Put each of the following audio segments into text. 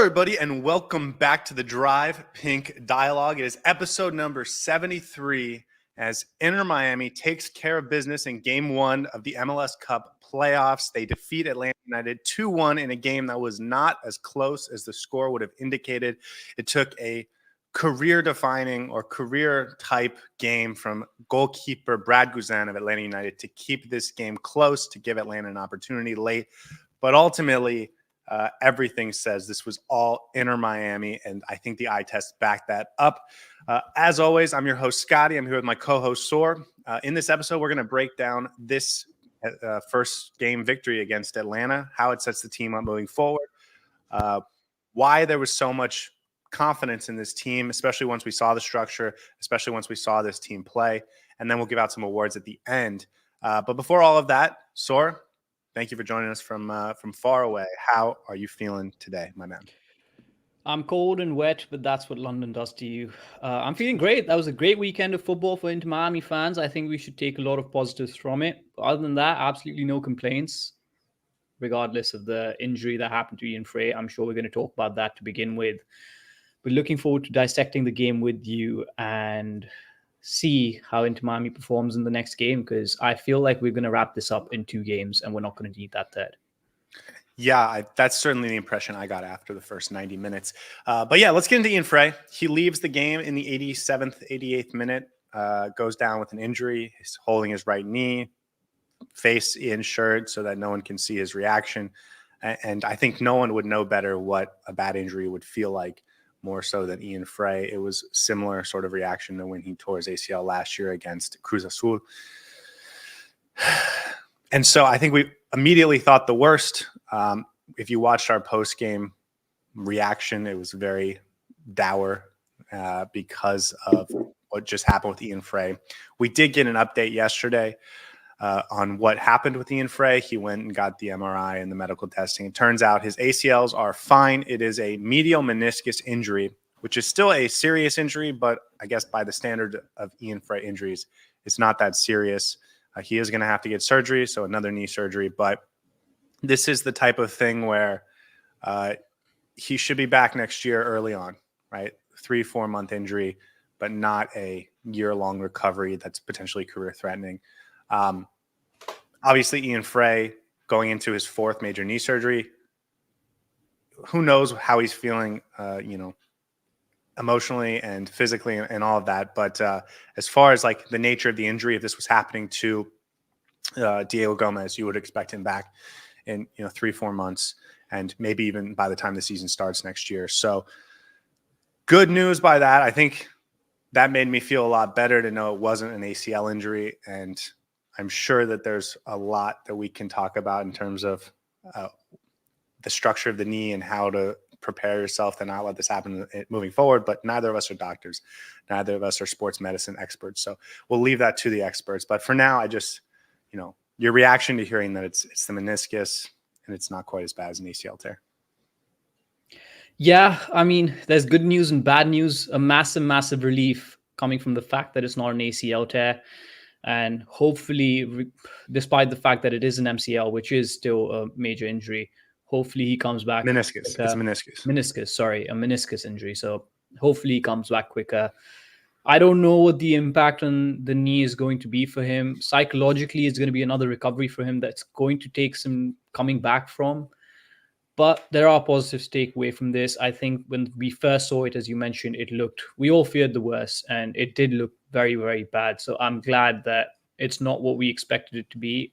everybody, and welcome back to the Drive Pink Dialogue. It is episode number 73 as Inter Miami takes care of business in Game 1 of the MLS Cup playoffs. They defeat Atlanta United 2-1 in a game that was not as close as the score would have indicated. It took a career-defining or career-type game from goalkeeper Brad Guzan of Atlanta United to keep this game close, to give Atlanta an opportunity late. But ultimately, everything says this was all Inter Miami, and I think the eye test backed that up. As always, I'm your host, Scotty. I'm here with my co-host, Saur. In this episode, we're going to break down this first game victory against Atlanta, how it sets the team up moving forward, why there was so much confidence in this team, especially once we saw the structure, especially once we saw this team play, and then we'll give out some awards at the end. But before all of that, Saur, thank you for joining us from far away. How are you feeling today, my man? I'm cold and wet, but that's what London does to you. I'm feeling great. That was a great weekend of football for Inter Miami fans. I think we should take a lot of positives from it. But other than that, absolutely no complaints, regardless of the injury that happened to Ian Fray. I'm sure we're going to talk about that to begin with. But looking forward to dissecting the game with you and see how Inter Miami performs in the next game, because I feel like we're going to wrap this up in 2 games and we're not going to need that third. Yeah, that's certainly the impression I got after the first 90 minutes. But yeah, let's get into Ian Fray. He leaves the game in the 87th, 88th minute, goes down with an injury. He's holding his right knee, face insured so that no one can see his reaction. And I think no one would know better what a bad injury would feel like, more so than Ian Fray. It was similar sort of reaction to when he tore his ACL last year against Cruz Azul. And so I think we immediately thought the worst. If you watched our post-game reaction, it was very dour because of what just happened with Ian Fray. We did get an update yesterday on what happened with Ian Fray. He went and got the MRI and the medical testing. It turns out his ACLs are fine. It is a medial meniscus injury, which is still a serious injury, but I guess by the standard of Ian Fray injuries, it's not that serious. He is going to have to get surgery, so another knee surgery. But this is the type of thing where he should be back next year early on, right? 3-4 month injury, but not a year-long recovery that's potentially career-threatening. Obviously, Ian Fray going into his 4th major knee surgery. Who knows how he's feeling, emotionally and physically and all of that. But as far as like the nature of the injury, if this was happening to Diego Gomez, you would expect him back in 3-4 months, and maybe even by the time the season starts next year. So good news by that. I think that made me feel a lot better to know it wasn't an ACL injury, and I'm sure that there's a lot that we can talk about in terms of the structure of the knee and how to prepare yourself to not let this happen moving forward. But neither of us are doctors. Neither of us are sports medicine experts. So we'll leave that to the experts. But for now, I just, your reaction to hearing that it's the meniscus and it's not quite as bad as an ACL tear. Yeah, I mean, there's good news and bad news. A massive, massive relief coming from the fact that it's not an ACL tear. And hopefully, despite the fact that it is an MCL, which is still a major injury, hopefully he comes back. Meniscus. It's a meniscus. A meniscus injury. So hopefully he comes back quicker. I don't know what the impact on the knee is going to be for him. Psychologically, it's going to be another recovery for him that's going to take some coming back from. But there are positives to take away from this. I think when we first saw it, as you mentioned, we all feared the worst, and it did look very, very bad. So I'm glad that it's not what we expected it to be.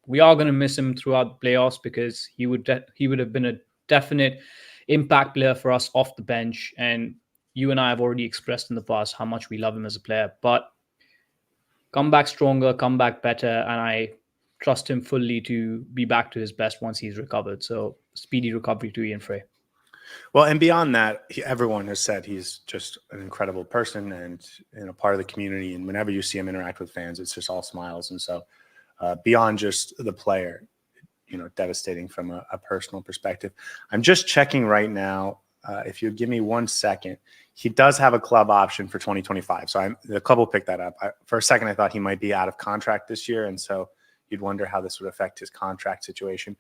We are going to miss him throughout the playoffs because he would have been a definite impact player for us off the bench. And you and I have already expressed in the past how much we love him as a player. But come back stronger, come back better, and I trust him fully to be back to his best once he's recovered. So speedy recovery to Ian Fray. Well, and beyond that, everyone has said he's just an incredible person and a part of the community. And whenever you see him interact with fans, it's just all smiles. And so beyond just the player, devastating from a personal perspective. I'm just checking right now. If you give me 1 second, he does have a club option for 2025. So the club will pick that up. For a second, I thought he might be out of contract this year. And so, you'd wonder how this would affect his contract situation.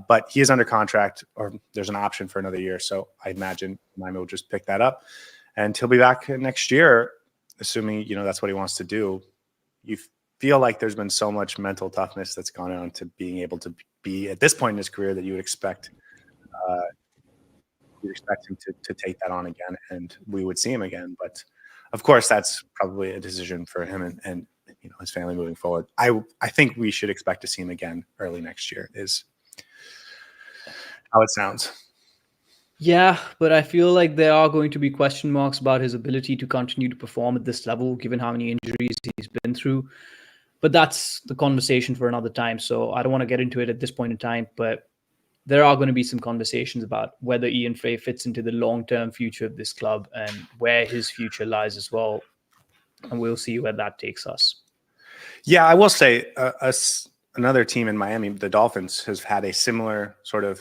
But he is under contract, or there's an option for another year. So I imagine Miami will just pick that up, and he'll be back next year, assuming, that's what he wants to do. You feel like there's been so much mental toughness that's gone on to being able to be at this point in his career that you would expect him to take that on again, and we would see him again. But of course, that's probably a decision for him and his family moving forward. I think we should expect to see him again early next year, is how it sounds. Yeah, but I feel like there are going to be question marks about his ability to continue to perform at this level, given how many injuries he's been through. But that's the conversation for another time. So I don't want to get into it at this point in time. But there are going to be some conversations about whether Ian Fray fits into the long-term future of this club and where his future lies as well. And we'll see where that takes us. Yeah, I will say another team in Miami, the Dolphins, has had a similar sort of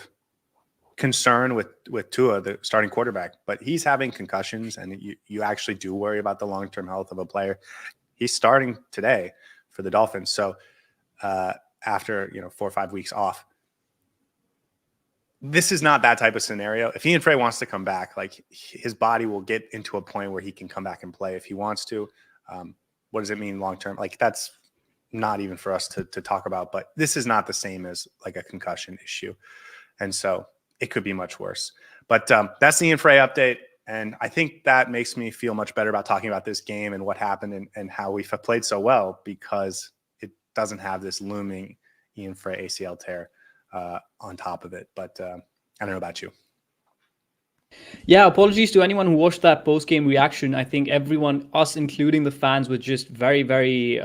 concern with Tua, the starting quarterback, but he's having concussions, and you actually do worry about the long-term health of a player. He's starting today for the Dolphins. So after 4 or 5 weeks off, this is not that type of scenario. If Ian Fray wants to come back, like, his body will get into a point where he can come back and play if he wants to. What does it mean long-term? Like, that's not even for us to talk about, but this is not the same as like a concussion issue. And so it could be much worse. But that's the Ian Fray update. And I think that makes me feel much better about talking about this game and what happened and how we've played so well, because it doesn't have this looming Ian Fray ACL tear on top of it. But I don't know about you. Yeah, apologies to anyone who watched that post-game reaction. I think everyone, us including the fans, was just very, very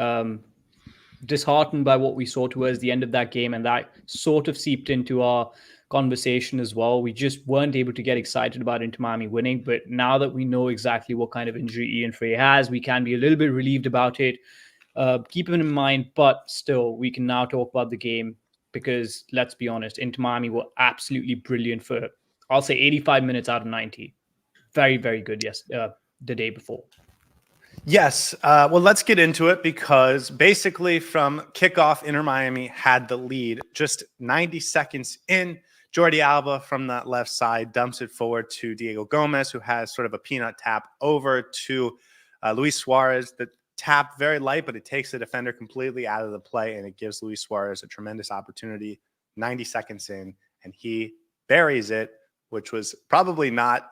disheartened by what we saw towards the end of that game. And that sort of seeped into our conversation as well. We just weren't able to get excited about Inter Miami winning. But now that we know exactly what kind of injury Ian Fray has, we can be a little bit relieved about it. Keep it in mind, but still, we can now talk about the game, because let's be honest, Inter Miami were absolutely brilliant for, I'll say, 85 minutes out of 90. Very, very good. Yes, the day before. Yes. Well, let's get into it, because basically from kickoff, Inter Miami had the lead. Just 90 seconds in, Jordi Alba from that left side dumps it forward to Diego Gomez, who has sort of a peanut tap over to Luis Suárez. The tap very light, but it takes the defender completely out of the play, and it gives Luis Suárez a tremendous opportunity 90 seconds in, and he buries it, which was probably not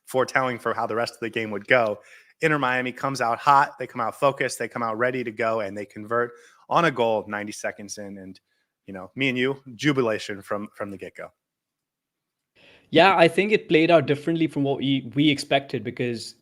foretelling for how the rest of the game would go. Inter Miami comes out hot. They come out focused. They come out ready to go, and they convert on a goal 90 seconds in. And, me and you, jubilation from the get-go. Yeah, I think it played out differently from what we expected, because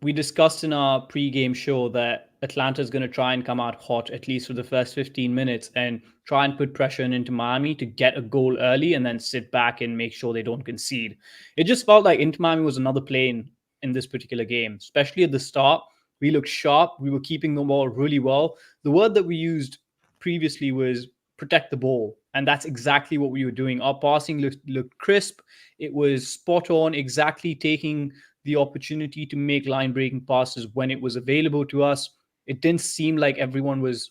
we discussed in our pre-game show that Atlanta is going to try and come out hot, at least for the first 15 minutes, and try and put pressure into Miami to get a goal early and then sit back and make sure they don't concede. It just felt like Inter Miami was another plane in this particular game, especially at the start. We looked sharp. We were keeping the ball really well. The word that we used previously was protect the ball, and that's exactly what we were doing. Our passing looked crisp. It was spot on, exactly taking the opportunity to make line-breaking passes when it was available to us. It didn't seem like everyone was,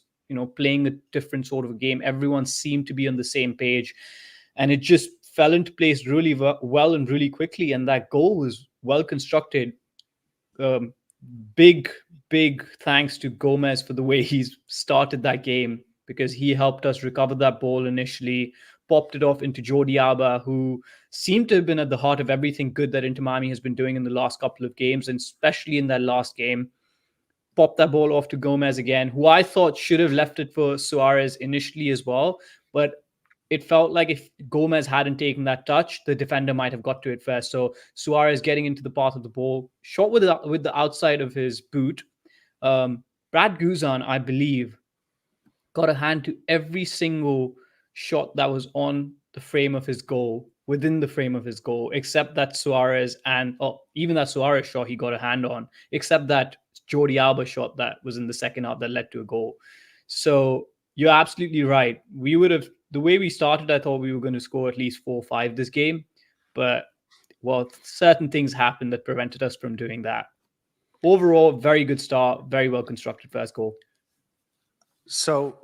playing a different sort of a game. Everyone seemed to be on the same page, and it just fell into place really well and really quickly. And that goal was well constructed. Big thanks to Gomez for the way he's started that game, because he helped us recover that ball initially, popped it off into Jordi Alba, who seemed to have been at the heart of everything good that Inter Miami has been doing in the last couple of games, and especially in that last game. Popped that ball off to Gomez again, who I thought should have left it for Suárez initially as well. But it felt like if Gomez hadn't taken that touch, the defender might have got to it first. So Suárez getting into the path of the ball, shot with the outside of his boot. Brad Guzan, I believe, got a hand to every single shot that was on the frame of his goal, within the frame of his goal, except that Suárez, and even that Suárez shot he got a hand on, except that Jordi Alba shot that was in the second half that led to a goal. So you're absolutely right. We would have, the way we started, I thought we were going to score at least 4 or 5 this game, but certain things happened that prevented us from doing that. Overall, very good start, very well constructed first goal. So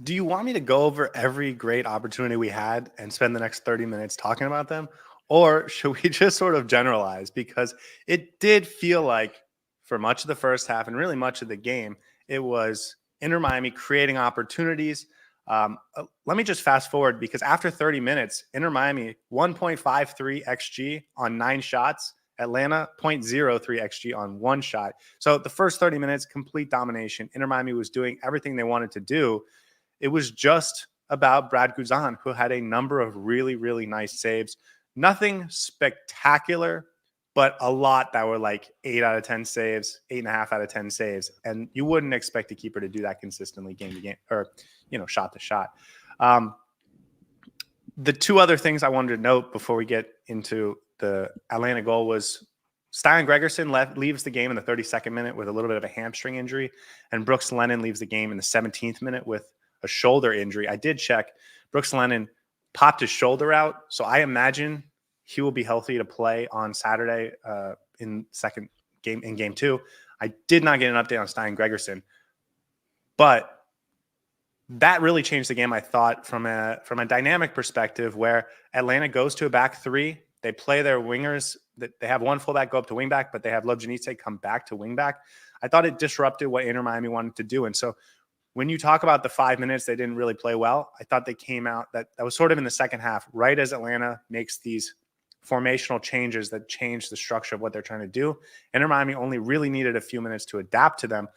Do you want me to go over every great opportunity we had and spend the next 30 minutes talking about them? Or should we just sort of generalize? Because it did feel like for much of the first half and really much of the game, it was Inter Miami creating opportunities. Let me just fast forward because after 30 minutes, Inter Miami 1.53 XG on 9 shots, Atlanta 0.03 XG on 1 shot. So the first 30 minutes, complete domination. Inter Miami was doing everything they wanted to do. It was just about Brad Guzan, who had a number of really, really nice saves. Nothing spectacular, but a lot that were like 8 out of 10 saves, 8.5 out of 10 saves. And you wouldn't expect a keeper to do that consistently game to game or, shot to shot. The two other things I wanted to note before we get into the Atlanta goal was Stein Gregerson leaves the game in the 32nd minute with a little bit of a hamstring injury, and Brooks Lennon leaves the game in the 17th minute with a shoulder injury. I did check. Brooks Lennon popped his shoulder out, so I imagine he will be healthy to play on Saturday in game 2. I did not get an update on Stein Gregerson, but that really changed the game, I thought, from a dynamic perspective, where Atlanta goes to a back three. They play their wingers. They have one fullback go up to wingback, but they have Lobjanitse come back to wingback. I thought it disrupted what Inter Miami wanted to do. And so when you talk about the 5 minutes they didn't really play well, I thought they came out that was sort of in the second half, right as Atlanta makes these formational changes that change the structure of what they're trying to do. Inter Miami only really needed a few minutes to adapt to them.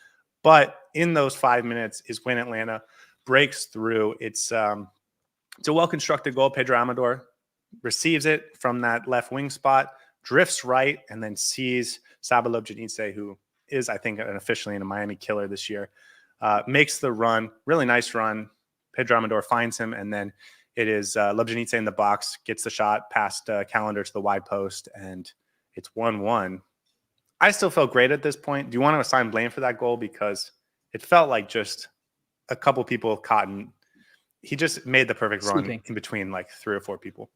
But in those 5 minutes is when Atlanta breaks through. It's a well-constructed goal. Pedro Amador receives it from that left wing spot, drifts right, and then sees Saba Lobjanitse, who is, I think, officially a Miami killer this year, makes the run. Really nice run. Pedro Amador finds him, and then it is Lobjanitse in the box, gets the shot past Calendar to the wide post, and it's 1-1. I still felt great at this point. Do you want to assign blame for that goal? Because it felt like just a couple people caught, and he just made the perfect run in between like 3 or 4 people.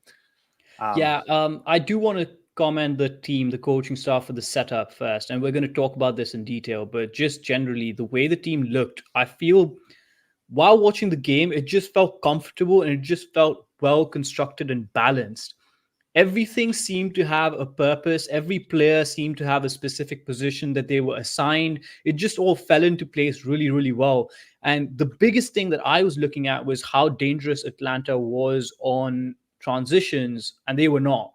I do want to comment the coaching staff for the setup first, and we're going to talk about this in detail, but just generally the way the team looked, I feel while watching the game, it just felt comfortable and it just felt well constructed and balanced. Everything seemed to have a purpose. Every player seemed to have a specific position that they were assigned. It just all fell into place really, really well. And the biggest thing that I was looking at was how dangerous Atlanta was on transitions, and they were not.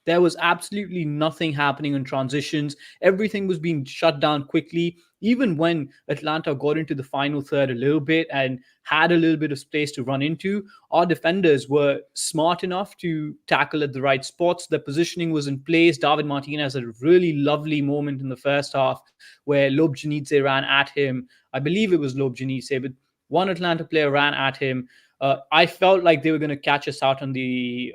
There was absolutely nothing happening in transitions. Everything was being shut down quickly. Even when Atlanta got into the final third a little bit and had a little bit of space to run into, our defenders were smart enough to tackle at the right spots. The positioning was in place. David Martinez had a really lovely moment in the first half where Lobjanitse ran at him. I believe it was Lobjanitse, but one Atlanta player ran at him. I felt like they were going to catch us out on the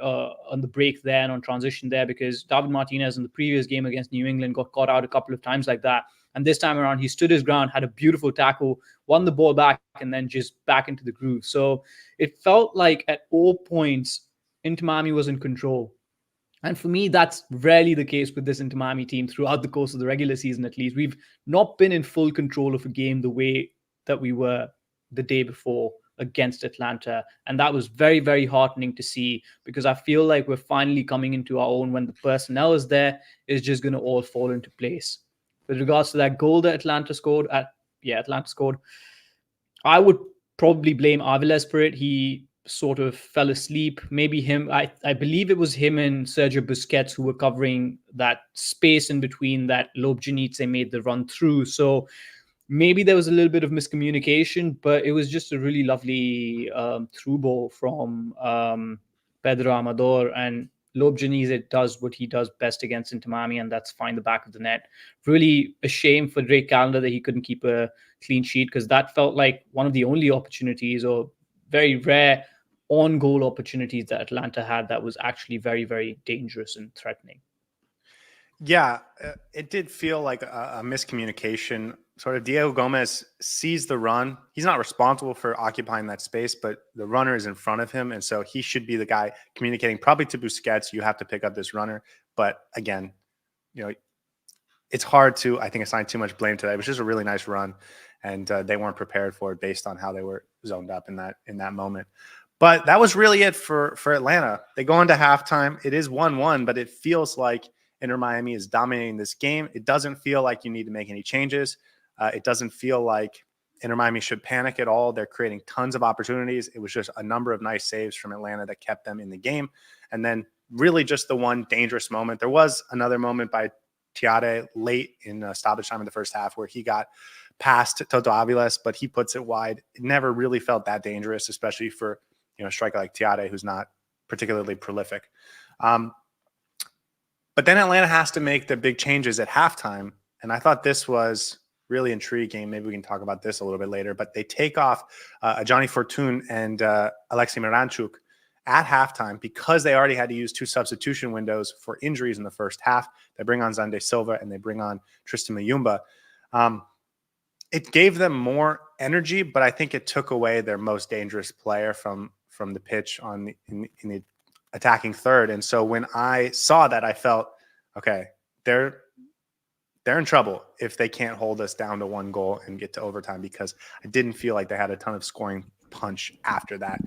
break there and on transition there, because David Martinez in the previous game against New England got caught out a couple of times like that. And this time around, he stood his ground, had a beautiful tackle, won the ball back, and then just back into the groove. So it felt like at all points, Inter Miami was in control. And for me, that's rarely the case with this Inter Miami team throughout the course of the regular season, at least. We've not been in full control of a game the way that we were the day before against Atlanta. And that was very, very heartening to see, because I feel like we're finally coming into our own. When the personnel is there, it's just going to all fall into place. With regards to that goal that Atlanta scored, I would probably blame Aviles for it. He sort of fell asleep. Maybe him. I believe it was him and Sergio Busquets who were covering that space in between that Lobjanitse made the run through. So maybe there was a little bit of miscommunication, but it was just a really lovely through ball from Pedro Amador, and Lobjanitse does what he does best against Inter Miami, and that's find the back of the net. Really a shame for Drake Calendar that he couldn't keep a clean sheet, because that felt like one of the only opportunities, or very rare on-goal opportunities that Atlanta had, that was actually very, very dangerous and threatening. Yeah, it did feel like a miscommunication. Sort of Diego Gomez sees the run. He's not responsible for occupying that space, but the runner is in front of him. And so he should be the guy communicating probably to Busquets, you have to pick up this runner. But again, it's hard to, I think, assign too much blame to that. It was just a really nice run. and they weren't prepared for it based on how they were zoned up in that moment. But that was really it for Atlanta. They go into halftime. It is 1-1, but it feels like Inter Miami is dominating this game. It doesn't feel like you need to make any changes. It doesn't feel like Inter Miami should panic at all. They're creating tons of opportunities. It was just a number of nice saves from Atlanta that kept them in the game. And then really just the one dangerous moment. There was another moment by Tiare late in stoppage time in the first half where he got past Toto Aviles, but he puts it wide. It never really felt that dangerous, especially for a striker like Tiare, who's not particularly prolific. But then Atlanta has to make the big changes at halftime. And I thought this was really intriguing. Maybe we can talk about this a little bit later, but they take off Johnny Fortune and Alexei Miranchuk at halftime because they already had to use 2 substitution windows for injuries in the first half. They bring on Xande Silva and they bring on Tristan Mayumba. It gave them more energy, but I think it took away their most dangerous player from the pitch in the attacking third. And so when I saw that, I felt, okay, they're in trouble if they can't hold us down to 1 goal and get to overtime, because I didn't feel like they had a ton of scoring punch after that.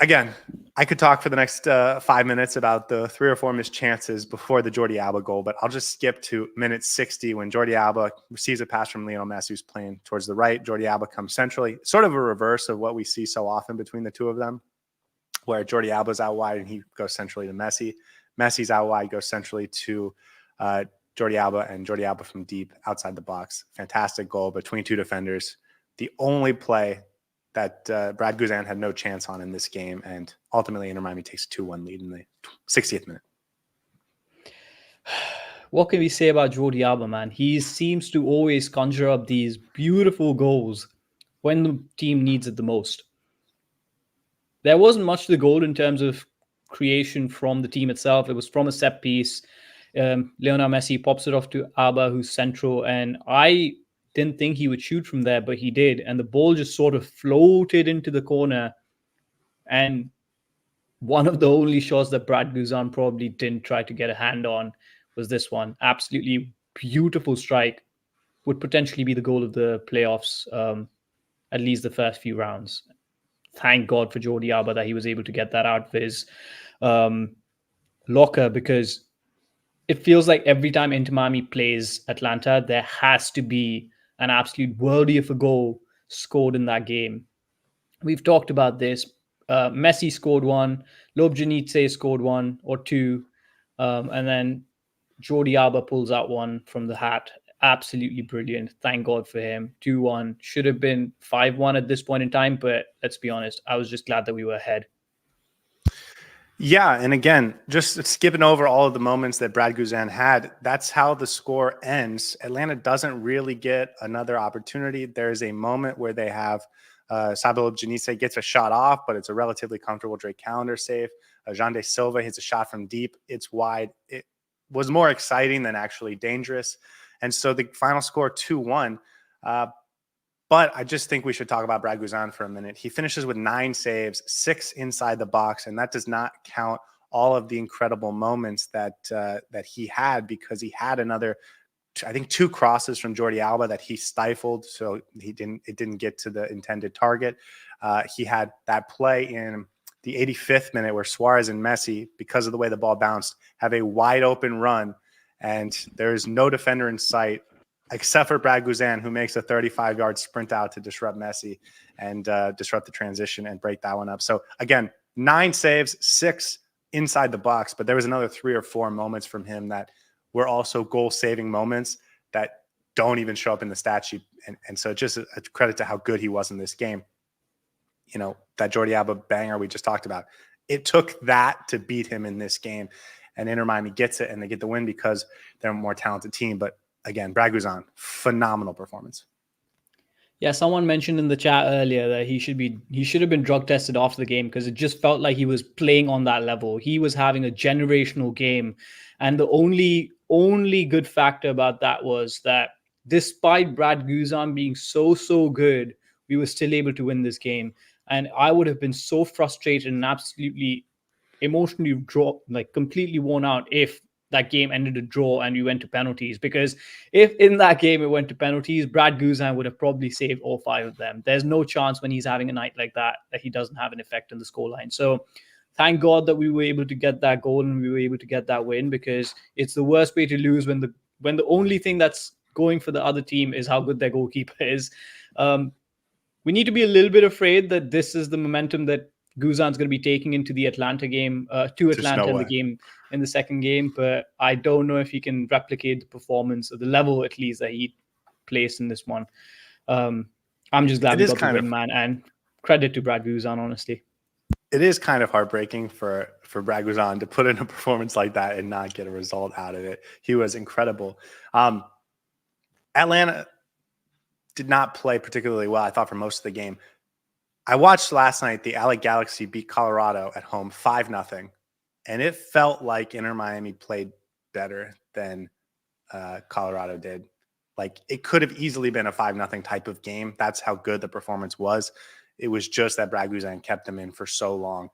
Again, I could talk for the next 5 minutes about the 3 or 4 missed chances before the Jordi Alba goal, but I'll just skip to minute 60 when Jordi Alba receives a pass from Lionel Messi, who's playing towards the right. Jordi Alba comes centrally, sort of a reverse of what we see so often between the two of them, where Jordi Alba's out wide and he goes centrally to Messi. Messi's out wide, goes centrally to Jordi Alba, and Jordi Alba from deep outside the box. Fantastic goal between 2 defenders. The only play that Brad Guzan had no chance on in this game, and ultimately Inter Miami takes a 2-1 lead in the 60th minute. What can we say about Jordi Alba, man? He seems to always conjure up these beautiful goals when the team needs it the most. There wasn't much to the goal in terms of creation from the team itself. It was from a set piece. Lionel Messi pops it off to Alba, who's central, and I didn't think he would shoot from there, but he did. And the ball just sort of floated into the corner. And one of the only shots that Brad Guzan probably didn't try to get a hand on was this one. Absolutely beautiful strike. Would potentially be the goal of the playoffs, at least the first few rounds. Thank God for Jordi Alba that he was able to get that out of his locker, because it feels like every time Inter Miami plays Atlanta, there has to be an absolute worldie of a goal scored in that game. We've talked about this. Messi scored 1, Lobjanitze scored 1 or 2, and then Jordi Alba pulls out 1 from the hat. Absolutely brilliant. Thank God for him. 2-1. Should have been 5-1 at this point in time, but let's be honest, I was just glad that we were ahead. Yeah, and again, just skipping over all of the moments that Brad Guzan had, that's how the score ends. Atlanta doesn't really get another opportunity. There's a moment where they have Sabelo Janisse gets a shot off, but it's a relatively comfortable Drake Callender save. Xande Silva hits a shot from deep. It's wide. It was more exciting than actually dangerous. And so the final score 2-1. But I just think we should talk about Brad Guzan for a minute. He finishes with 9 saves, 6 inside the box, and that does not count all of the incredible moments that he had, because he had another, I think, 2 crosses from Jordi Alba that he stifled, so it didn't get to the intended target. He had that play in the 85th minute where Suárez and Messi, because of the way the ball bounced, have a wide open run, and there's no defender in sight except for Brad Guzan, who makes a 35-yard sprint out to disrupt Messi and disrupt the transition and break that one up. So again, 9 saves, 6 inside the box, but there was another 3 or 4 moments from him that were also goal-saving moments that don't even show up in the stat sheet. And so just a credit to how good he was in this game. You know, that Jordi Alba banger we just talked about, it took that to beat him in this game. And Inter Miami gets it, and they get the win because they're a more talented team. But again, Brad Guzan, phenomenal performance. Yeah, someone mentioned in the chat earlier that he should have been drug tested after the game, because it just felt like he was playing on that level. He was having a generational game. And the only good factor about that was that despite Brad Guzan being so good, we were still able to win this game. And I would have been so frustrated and absolutely emotionally completely worn out if that game ended a draw and we went to penalties. Because if in that game it went to penalties, Brad Guzan would have probably saved all 5 of them. There's no chance when he's having a night like that he doesn't have an effect on the scoreline. So thank God that we were able to get that goal and we were able to get that win, because it's the worst way to lose when the only thing that's going for the other team is how good their goalkeeper is. We need to be a little bit afraid that this is the momentum that Guzan's going to be taking into the Atlanta game, to Atlanta in the game, in the second game. But I don't know if he can replicate the performance or the level, at least, that he placed in this one. I'm just glad we got the win, man. And credit to Brad Guzan, honestly. It is kind of heartbreaking for Brad Guzan to put in a performance like that and not get a result out of it. He was incredible. Atlanta did not play particularly well, I thought, for most of the game. I watched last night the LA Galaxy beat Colorado at home 5-0, and it felt like Inter Miami played better than Colorado did. Like, it could have easily been a 5-0 type of game. That's how good the performance was. It was just that Brad Guzan kept them in for so long.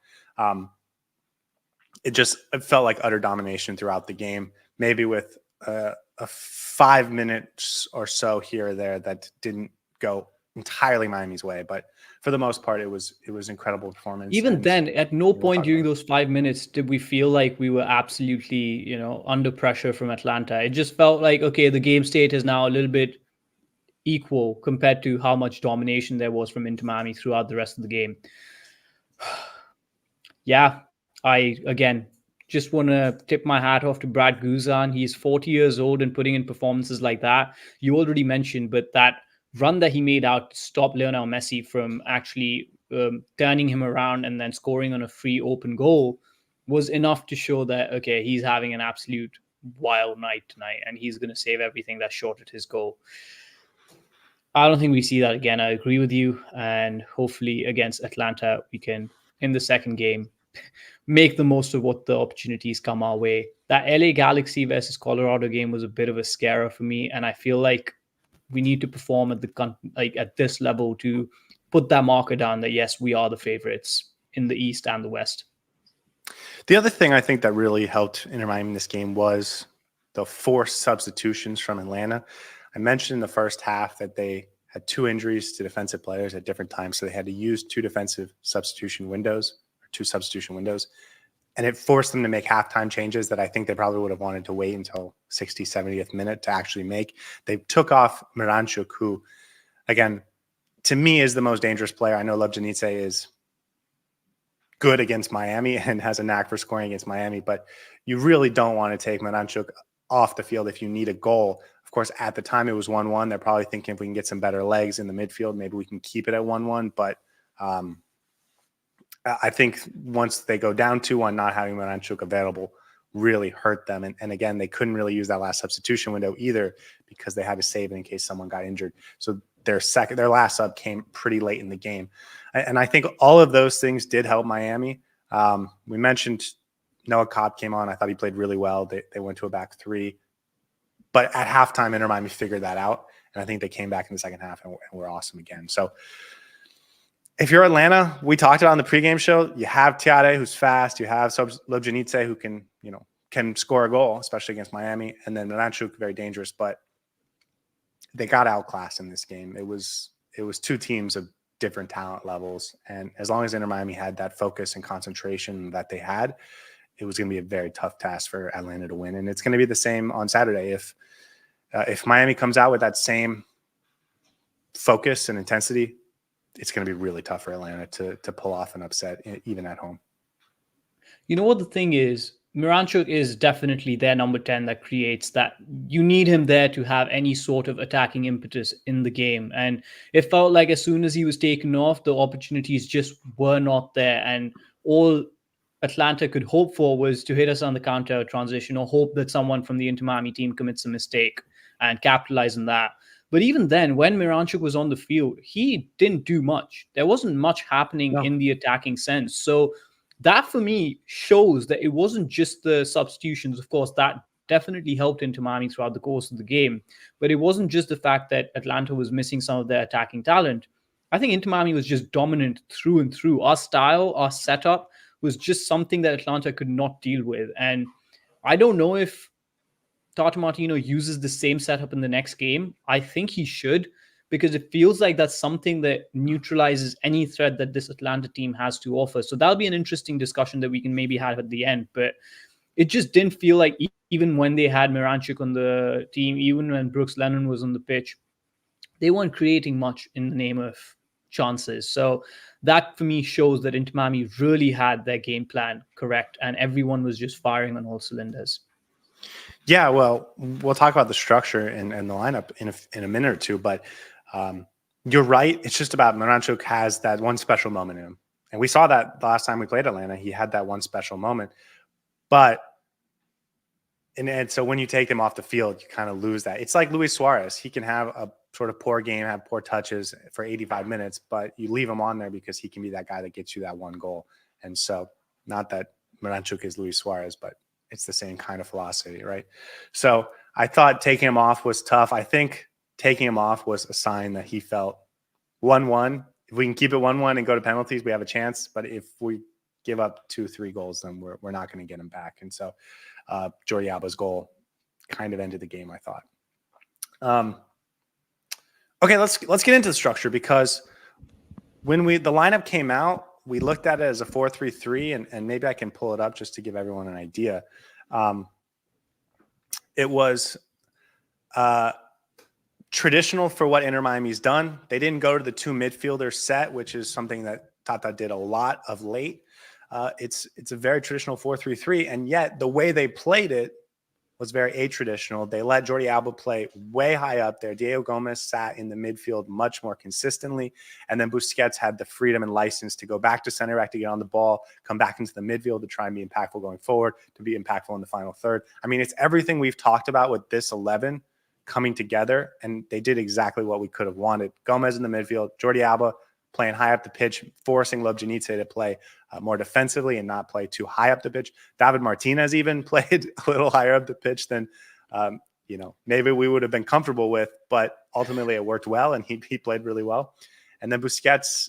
It felt like utter domination throughout the game, maybe with a 5 minutes or so here or there that didn't go entirely Miami's way, but for the most part, it was incredible performance. Even then, at no point during those 5 minutes did we feel like we were absolutely, under pressure from Atlanta. It just felt like, okay, the game state is now a little bit equal compared to how much domination there was from Inter Miami throughout the rest of the game. Yeah, I, again, just want to tip my hat off to Brad Guzan. He's 40 years old and putting in performances like that. You already mentioned, but that run that he made out to stop Lionel Messi from actually turning him around and then scoring on a free open goal was enough to show that, okay, he's having an absolute wild night tonight and he's going to save everything that short at his goal. I don't think we see that again. I agree with you. And hopefully against Atlanta, we can, in the second game, make the most of what the opportunities come our way. That LA Galaxy versus Colorado game was a bit of a scarer for me. And I feel like we need to perform at this level to put that marker down that, yes, we are the favorites in the East and the West. The other thing I think that really helped Inter Miami in this game was the forced substitutions from Atlanta. I mentioned in the first half that they had 2 injuries to defensive players at different times, so they had to use 2 substitution windows. And it forced them to make halftime changes that I think they probably would have wanted to wait until 60th, 70th minute to actually make. They took off Miranchuk, who, again, to me is the most dangerous player. I know Lobjanidze is good against Miami and has a knack for scoring against Miami, but you really don't want to take Miranchuk off the field if you need a goal. Of course, at the time it was 1-1. They're probably thinking if we can get some better legs in the midfield, maybe we can keep it at 1-1. But I think once they go down 2-1, not having Miranchuk available really hurt them. And again, they couldn't really use that last substitution window either because they had to save it in case someone got injured. So their last sub came pretty late in the game. And I think all of those things did help Miami. We mentioned Noah Cobb came on. I thought he played really well. They went to a back 3. But at halftime, Inter Miami figured that out. And I think they came back in the second half and were awesome again. So if you're Atlanta, we talked about on the pregame show, you have Tiare, who's fast. You have Lobjanidze, who can score a goal, especially against Miami. And then Miranchuk, very dangerous. But they got outclassed in this game. It was 2 teams of different talent levels. And as long as Inter Miami had that focus and concentration that they had, it was going to be a very tough task for Atlanta to win. And it's going to be the same on Saturday. If Miami comes out with that same focus and intensity, it's going to be really tough for Atlanta to pull off an upset, even at home. You know what the thing is? Miranchuk is definitely their number 10 that creates that. You need him there to have any sort of attacking impetus in the game. And it felt like as soon as he was taken off, the opportunities just were not there. And all Atlanta could hope for was to hit us on the counter transition or hope that someone from the Inter Miami team commits a mistake and capitalize on that. But even then, when Miranchuk was on the field, he didn't do much. There wasn't much happening in the attacking sense. So that, for me, shows that it wasn't just the substitutions. Of course, that definitely helped Inter Miami throughout the course of the game. But it wasn't just the fact that Atlanta was missing some of their attacking talent. I think Inter Miami was just dominant through and through. Our style, our setup was just something that Atlanta could not deal with. And I don't know if Tata Martino uses the same setup in the next game. I think he should, because it feels like that's something that neutralizes any threat that this Atlanta team has to offer. So that'll be an interesting discussion that we can maybe have at the end. But it just didn't feel like even when they had Miranchuk on the team, even when Brooks Lennon was on the pitch, they weren't creating much in the name of chances. So that for me shows that Inter Miami really had their game plan correct, and everyone was just firing on all cylinders. Yeah, well, we'll talk about the structure and the lineup in a minute or two, but you're right. It's just about Miranchuk has that one special moment in him. And we saw that the last time we played Atlanta. He had that one special moment. But and so when you take him off the field, you kind of lose that. It's like Luis Suarez. He can have a sort of poor game, have poor touches for 85 minutes, but you leave him on there because he can be that guy that gets you that one goal. And so not that Miranchuk is Luis Suarez, but it's the same kind of philosophy, right? So I thought taking him off was tough. I think taking him off was a sign that he felt 1-1. If we can keep it 1-1 and go to penalties, we have a chance. But if we give up 2-3 goals, then we're not going to get him back. And so Jordi Alba's goal kind of ended the game, I thought. Okay, let's get into the structure, because when the lineup came out, we looked at it as a 4-3-3, and maybe I can pull it up just to give everyone an idea. It was traditional for what Inter Miami's done. They didn't go to the two midfielder set, which is something that Tata did a lot of late. It's a very traditional 4-3-3, and yet the way they played it was very atraditional. They let Jordi Alba play way high up there. Diego Gomez sat in the midfield much more consistently, and then Busquets had the freedom and license to go back to center back to get on the ball, come back into the midfield to try and be impactful going forward, to be impactful in the final third. I mean, it's everything we've talked about with this 11 coming together, and they did exactly what we could have wanted. Gomez in the midfield, Jordi Alba playing high up the pitch, forcing Lobjanice to play more defensively and not play too high up the pitch. David Martinez even played a little higher up the pitch than, maybe we would have been comfortable with, but ultimately it worked well, and he played really well. And then Busquets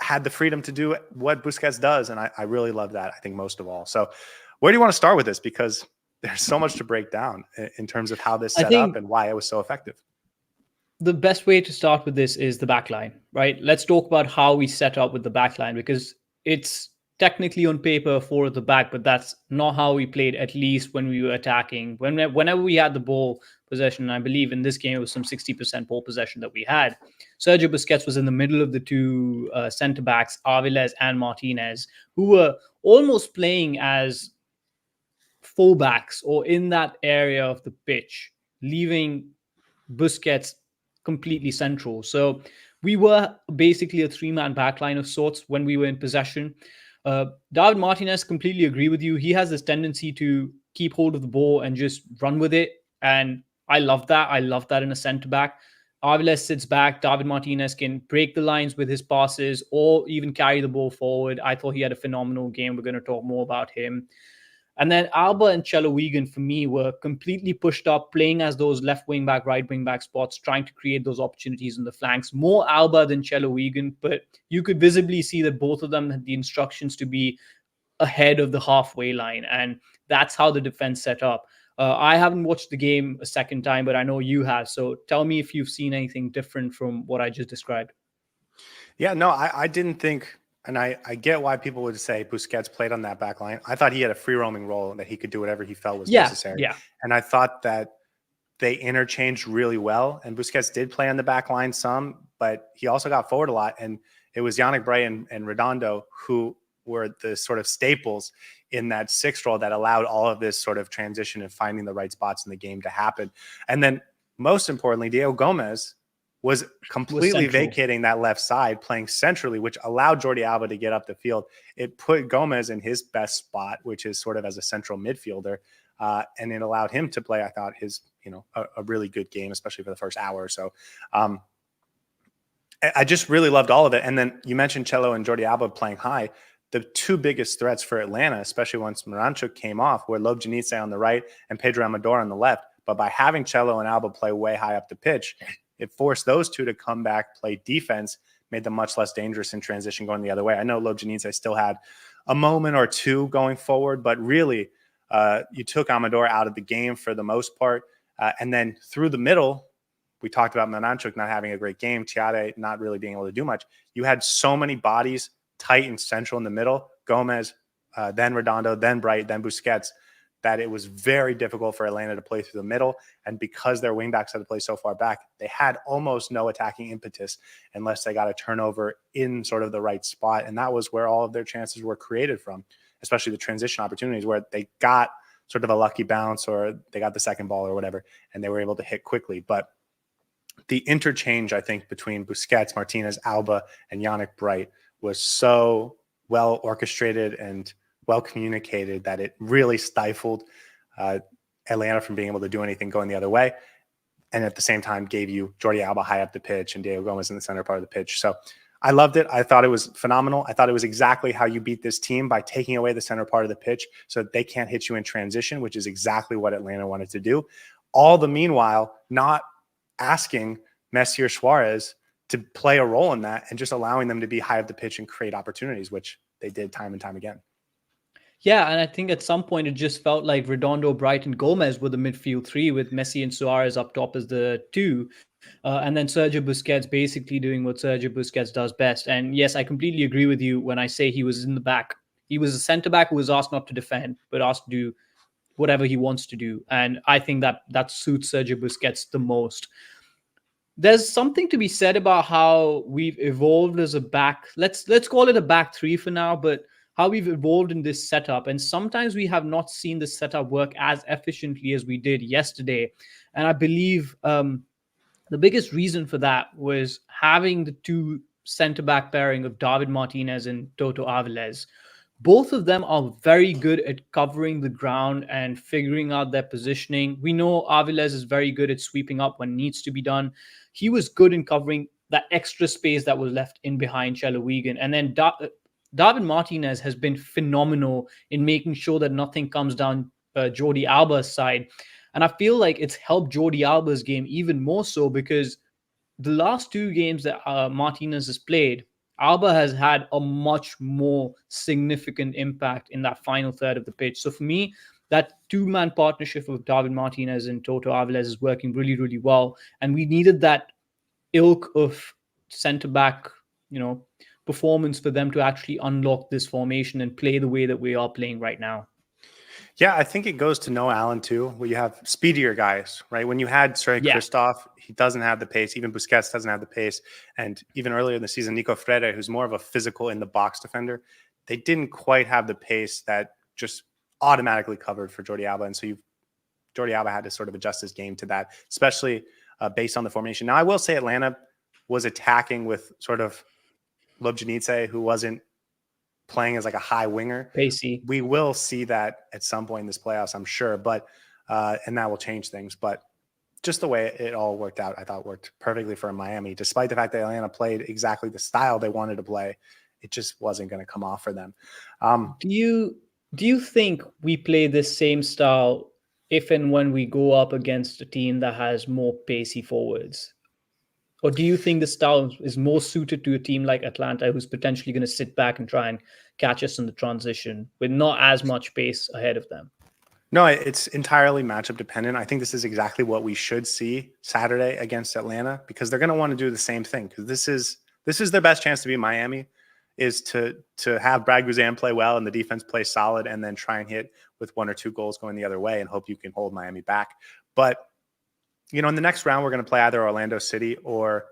had the freedom to do what Busquets does, and I really love that, I think, most of all. So where do you want to start with this? Because there's so much to break down in terms of how this set up and why it was so effective. The best way to start with this is the back line, right? Let's talk about how we set up with the back line, because it's technically on paper 4 at the back, but that's not how we played, at least when we were attacking. Whenever we had the ball possession, I believe in this game it was some 60% ball possession that we had, Sergio Busquets was in the middle of the two center backs, Aviles and Martinez, who were almost playing as fullbacks or in that area of the pitch, leaving Busquets completely central. So we were basically a 3-man backline of sorts when we were in possession. David Martinez, completely agree with you. He has this tendency to keep hold of the ball and just run with it. And I love that. I love that in a center back. Aviles sits back. David Martinez can break the lines with his passes or even carry the ball forward. I thought he had a phenomenal game. We're going to talk more about him. And then Alba and Chelo Wigan, for me, were completely pushed up, playing as those left wing back, right wing back spots, trying to create those opportunities on the flanks. More Alba than Chelo Wigan, but you could visibly see that both of them had the instructions to be ahead of the halfway line. And that's how the defense set up. I haven't watched the game a second time, but I know you have. So tell me if you've seen anything different from what I just described. Yeah, no, I didn't think... And I get why people would say Busquets played on that back line. I thought he had a free roaming role, that he could do whatever he felt was necessary. Yeah. And I thought that they interchanged really well. And Busquets did play on the back line some, but he also got forward a lot. And it was Yannick Bray and Redondo who were the sort of staples in that 6th role that allowed all of this sort of transition and finding the right spots in the game to happen. And then most importantly, Diego Gomez was completely vacating that left side, playing centrally, which allowed Jordi Alba to get up the field. It put Gomez in his best spot, which is sort of as a central midfielder. And it allowed him to play, I thought, his, a really good game, especially for the first hour or so. I just really loved all of it. And then you mentioned Chelo and Jordi Alba playing high. The two biggest threats for Atlanta, especially once Miranchuk came off, were Lobjanice on the right and Pedro Amador on the left. But by having Chelo and Alba play way high up the pitch, it forced those two to come back, play defense, made them much less dangerous in transition going the other way. I know Lobjanice still had a moment or two going forward, but really You took Amador out of the game for the most part. And then through the middle, we talked about Miranchuk not having a great game, Tiare not really being able to do much. You had so many bodies tight and central in the middle, Gomez, then Redondo, then Bright, then Busquets, that it was very difficult for Atlanta to play through the middle. And because their wingbacks had to play so far back, they had almost no attacking impetus unless they got a turnover in sort of the right spot. And that was where all of their chances were created from, especially the transition opportunities where they got sort of a lucky bounce or they got the second ball or whatever, and they were able to hit quickly. But the interchange, I think, between Busquets, Martinez, Alba, and Yannick Bright was so well orchestrated and well communicated that it really stifled Atlanta from being able to do anything going the other way. And at the same time gave you Jordi Alba high up the pitch and Diego Gomez in the center part of the pitch. So I loved it. I thought it was phenomenal. I thought it was exactly how you beat this team, by taking away the center part of the pitch so that they can't hit you in transition, which is exactly what Atlanta wanted to do. All the meanwhile, not asking Messi or Suárez to play a role in that and just allowing them to be high up the pitch and create opportunities, which they did time and time again. Yeah, and I think at some point it just felt like Redondo, Bright, and Gomez were the midfield three, with Messi and Suarez up top as the two. And then Sergio Busquets basically doing what Sergio Busquets does best. And yes, I completely agree with you when I say he was in the back. He was a centre back who was asked not to defend, but asked to do whatever he wants to do. And I think that suits Sergio Busquets the most. There's something to be said about how we've evolved as a back. Let's call it a back three for now, but how we've evolved in this setup. And sometimes we have not seen the setup work as efficiently as we did yesterday. And I believe the biggest reason for that was having the two center-back pairing of David Martinez and Toto Avilés. Both of them are very good at covering the ground and figuring out their positioning. We know Avilés is very good at sweeping up when needs to be done. He was good in covering that extra space that was left in behind Chelo Wigan. And then David Martinez has been phenomenal in making sure that nothing comes down Jordi Alba's side. And I feel like it's helped Jordi Alba's game even more so, because the last two games that Martinez has played, Alba has had a much more significant impact in that final third of the pitch. So for me, that two-man partnership of David Martinez and Toto Avilés is working really, really well. And we needed that ilk of centre-back, performance for them to actually unlock this formation and play the way that we are playing right now. Yeah, I think it goes to Noah Allen too, where you have speedier guys, right? When you had Christoph, he doesn't have the pace. Even Busquets doesn't have the pace. And even earlier in the season, Nico Fray, who's more of a physical in the box defender, they didn't quite have the pace that just automatically covered for Jordi Alba. And so Jordi Alba had to sort of adjust his game to that, especially based on the formation. Now, I will say Atlanta was attacking with sort of Lobjanice, who wasn't playing as like a high winger. Pacey. We will see that at some point in this playoffs, I'm sure, but and that will change things. But just the way it all worked out, I thought worked perfectly for Miami. Despite the fact that Atlanta played exactly the style they wanted to play, it just wasn't going to come off for them. Do you think we play this same style if and when we go up against a team that has more pacey forwards? Or do you think the style is more suited to a team like Atlanta, who's potentially going to sit back and try and catch us in the transition with not as much pace ahead of them? No, it's entirely matchup dependent. I think this is exactly what we should see Saturday against Atlanta, because they're going to want to do the same thing. Because this is their best chance to beat Miami, is to have Brad Guzan play well and the defense play solid, and then try and hit with one or two goals going the other way and hope you can hold Miami back. But in the next round, we're going to play either Orlando City or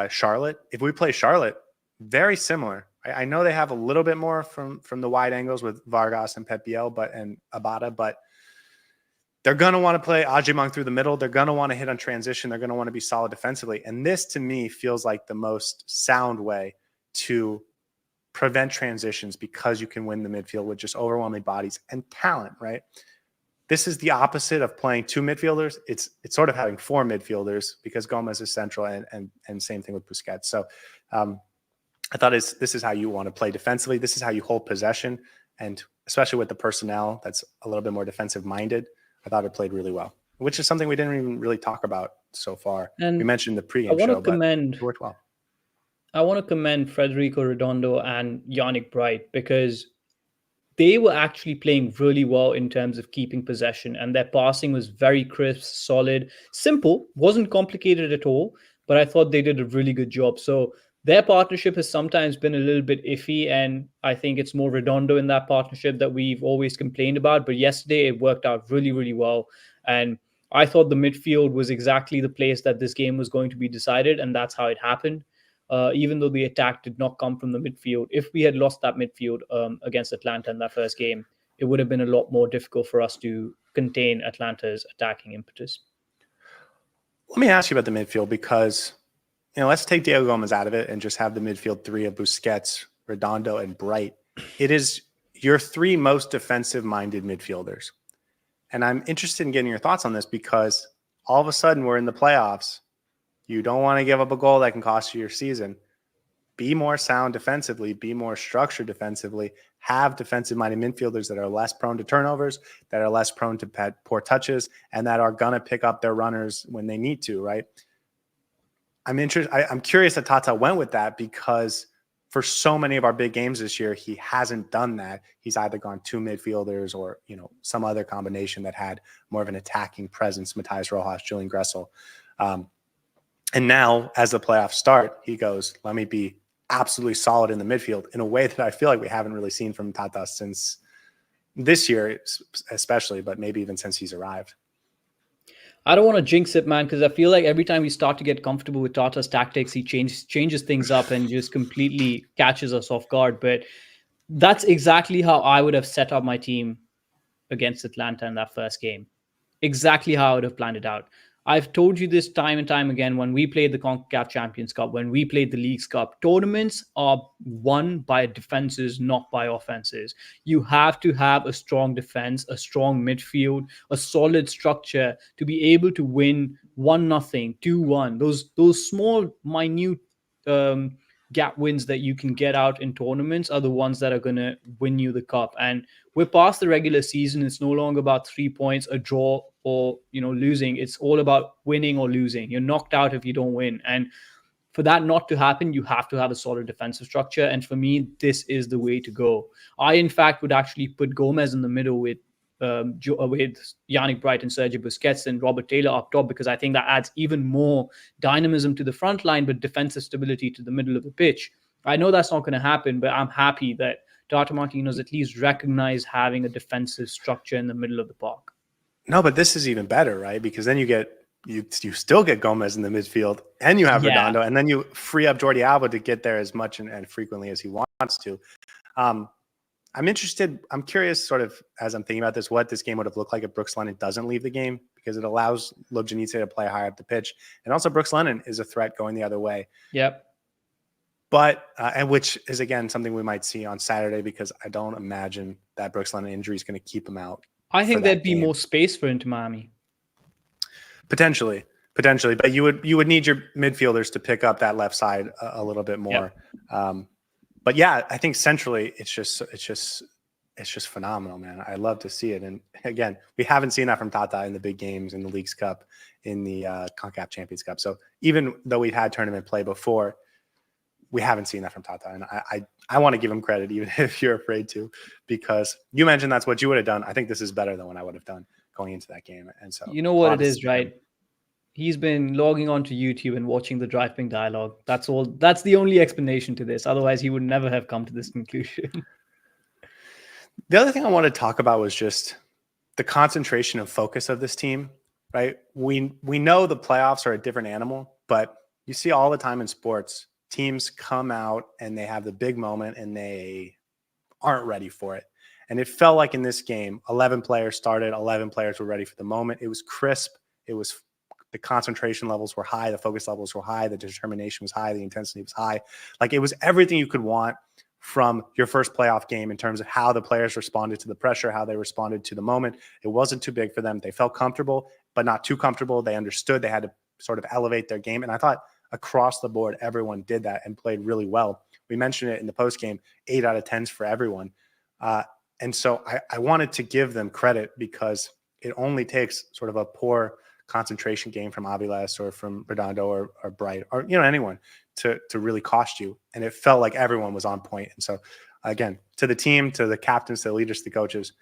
Charlotte. If we play Charlotte, very similar. I know they have a little bit more from the wide angles with Vargas and Pep Biel, and Abada, but they're going to want to play Ajimang through the middle. They're going to want to hit on transition. They're going to want to be solid defensively. And this, to me, feels like the most sound way to prevent transitions, because you can win the midfield with just overwhelming bodies and talent, right? This is the opposite of playing two midfielders. It's sort of having four midfielders, because Gomez is central, and same thing with Busquets. So I thought this is how you want to play defensively. This is how you hold possession, and especially with the personnel that's a little bit more defensive minded, I thought it played really well, which is something we didn't even really talk about so far. And we mentioned the pregame show, but it worked well. I want to commend Federico Redondo and Yannick Bright, because they were actually playing really well in terms of keeping possession, and their passing was very crisp, solid, simple, wasn't complicated at all. But I thought they did a really good job. So their partnership has sometimes been a little bit iffy, and I think it's more Redondo in that partnership that we've always complained about. But yesterday it worked out really, really well. And I thought the midfield was exactly the place that this game was going to be decided, and that's how it happened. Even though the attack did not come from the midfield, if we had lost that midfield against Atlanta in that first game, it would have been a lot more difficult for us to contain Atlanta's attacking impetus. Let me ask you about the midfield because, let's take Diego Gomez out of it and just have the midfield three of Busquets, Redondo, and Bright. It is your three most defensive-minded midfielders. And I'm interested in getting your thoughts on this because all of a sudden we're in the playoffs. You don't want to give up a goal that can cost you your season. Be more sound defensively, be more structured defensively, have defensive-minded midfielders that are less prone to turnovers, that are less prone to poor touches, and that are going to pick up their runners when they need to, right? I'm curious that Tata went with that because for so many of our big games this year, he hasn't done that. He's either gone two midfielders or, some other combination that had more of an attacking presence, Matthias Rojas, Julian Gressel. And now, as the playoffs start, he goes, let me be absolutely solid in the midfield in a way that I feel like we haven't really seen from Tata since this year, especially, but maybe even since he's arrived. I don't want to jinx it, man, because I feel like every time we start to get comfortable with Tata's tactics, he changes things up and just completely catches us off guard. But that's exactly how I would have set up my team against Atlanta in that first game. Exactly how I would have planned it out. I've told you this time and time again when we played the CONCACAF Champions Cup, when we played the Leagues Cup. Tournaments are won by defenses, not by offenses. You have to have a strong defense, a strong midfield, a solid structure to be able to win 1-0, 2-1. Those small, minute gap wins that you can get out in tournaments are the ones that are going to win you the cup. And we're past the regular season. It's no longer about 3 points, a draw, or losing. It's all about winning or losing. You're knocked out if you don't win. And for that not to happen, you have to have a solid defensive structure. And for me, this is the way to go. I, in fact, would actually put Gomez in the middle with Yannick Bright and Sergio Busquets and Robert Taylor up top, because I think that adds even more dynamism to the front line, but defensive stability to the middle of the pitch. I know that's not going to happen, but I'm happy that Tata Martino's at least recognized having a defensive structure in the middle of the park. No, but this is even better, right? Because then you still get Gomez in the midfield and you have Redondo, and then you free up Jordi Alba to get there as much and frequently as he wants to. I'm curious, sort of, as I'm thinking about this, what this game would have looked like if Brooks Lennon doesn't leave the game, because it allows Lobjanidze to play higher up the pitch. And also Brooks Lennon is a threat going the other way. Yep. But, and which is, again, something we might see on Saturday, because I don't imagine that Brooks Lennon injury is going to keep him out. I think there'd be more space for Inter Miami. Potentially. But you would need your midfielders to pick up that left side a little bit more. Yep. But yeah, I think centrally it's just phenomenal, man. I love to see it. And again, we haven't seen that from Tata in the big games, in the Leagues Cup, in the CONCACAF Champions Cup. So even though we've had tournament play before, we haven't seen that from Tata. And I want to give him credit, even if you're afraid to, because you mentioned that's what you would have done. I think this is better than what I would have done going into that game. And so, you know what it is, right? He's been logging onto YouTube and watching the Drive Ping dialogue. That's all. That's the only explanation to this. Otherwise, he would never have come to this conclusion. The other thing I want to talk about was just the concentration and focus of this team, right? We know the playoffs are a different animal, but you see all the time in sports, teams come out and they have the big moment and they aren't ready for it. And it felt like in this game, 11 players started, 11 players were ready for the moment. It was crisp. The concentration levels were high. The focus levels were high. The determination was high. The intensity was high. Like, it was everything you could want from your first playoff game in terms of how the players responded to the pressure, how they responded to the moment. It wasn't too big for them. They felt comfortable, but not too comfortable. They understood they had to sort of elevate their game. And I thought across the board, everyone did that and played really well. We mentioned it in the post game, 8 out of 10s for everyone. And so I wanted to give them credit, because it only takes sort of a poor concentration game from Aviles or from Redondo or Bright or anyone to really cost you. And it felt like everyone was on point. And so, again, to the team, to the captains, to the leaders, to the coaches,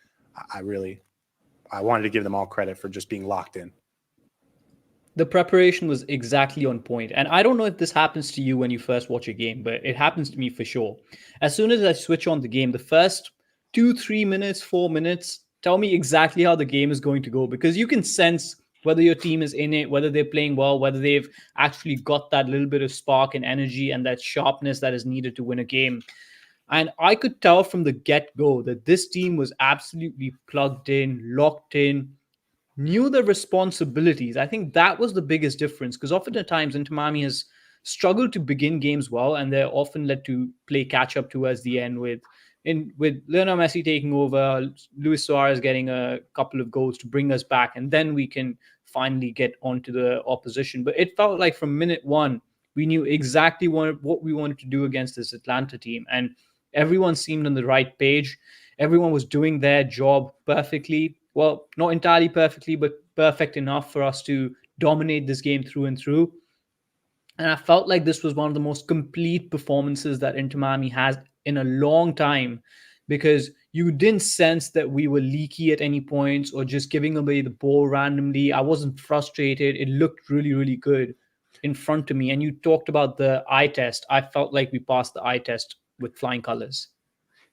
I wanted to give them all credit for just being locked in. The preparation was exactly on point. And I don't know if this happens to you when you first watch a game, but it happens to me for sure. As soon as I switch on the game, the first 2, 3 minutes, 4 minutes, tell me exactly how the game is going to go, because you can sense whether your team is in it, whether they're playing well, whether they've actually got that little bit of spark and energy and that sharpness that is needed to win a game. And I could tell from the get-go that this team was absolutely plugged in, locked in, knew their responsibilities. I think that was the biggest difference, because oftentimes Inter Miami has struggled to begin games well, and they're often led to play catch up towards the end with Lionel Messi taking over, Luis Suárez getting a couple of goals to bring us back, and then we can finally get onto the opposition. But it felt like from minute one, we knew exactly what we wanted to do against this Atlanta team, and everyone seemed on the right page. Everyone was doing their job perfectly. Well, not entirely perfectly, but perfect enough for us to dominate this game through and through. And I felt like this was one of the most complete performances that Inter Miami has in a long time, because you didn't sense that we were leaky at any points or just giving away the ball randomly. I wasn't frustrated. It looked really, really good in front of me. And you talked about the eye test. I felt like we passed the eye test with flying colors.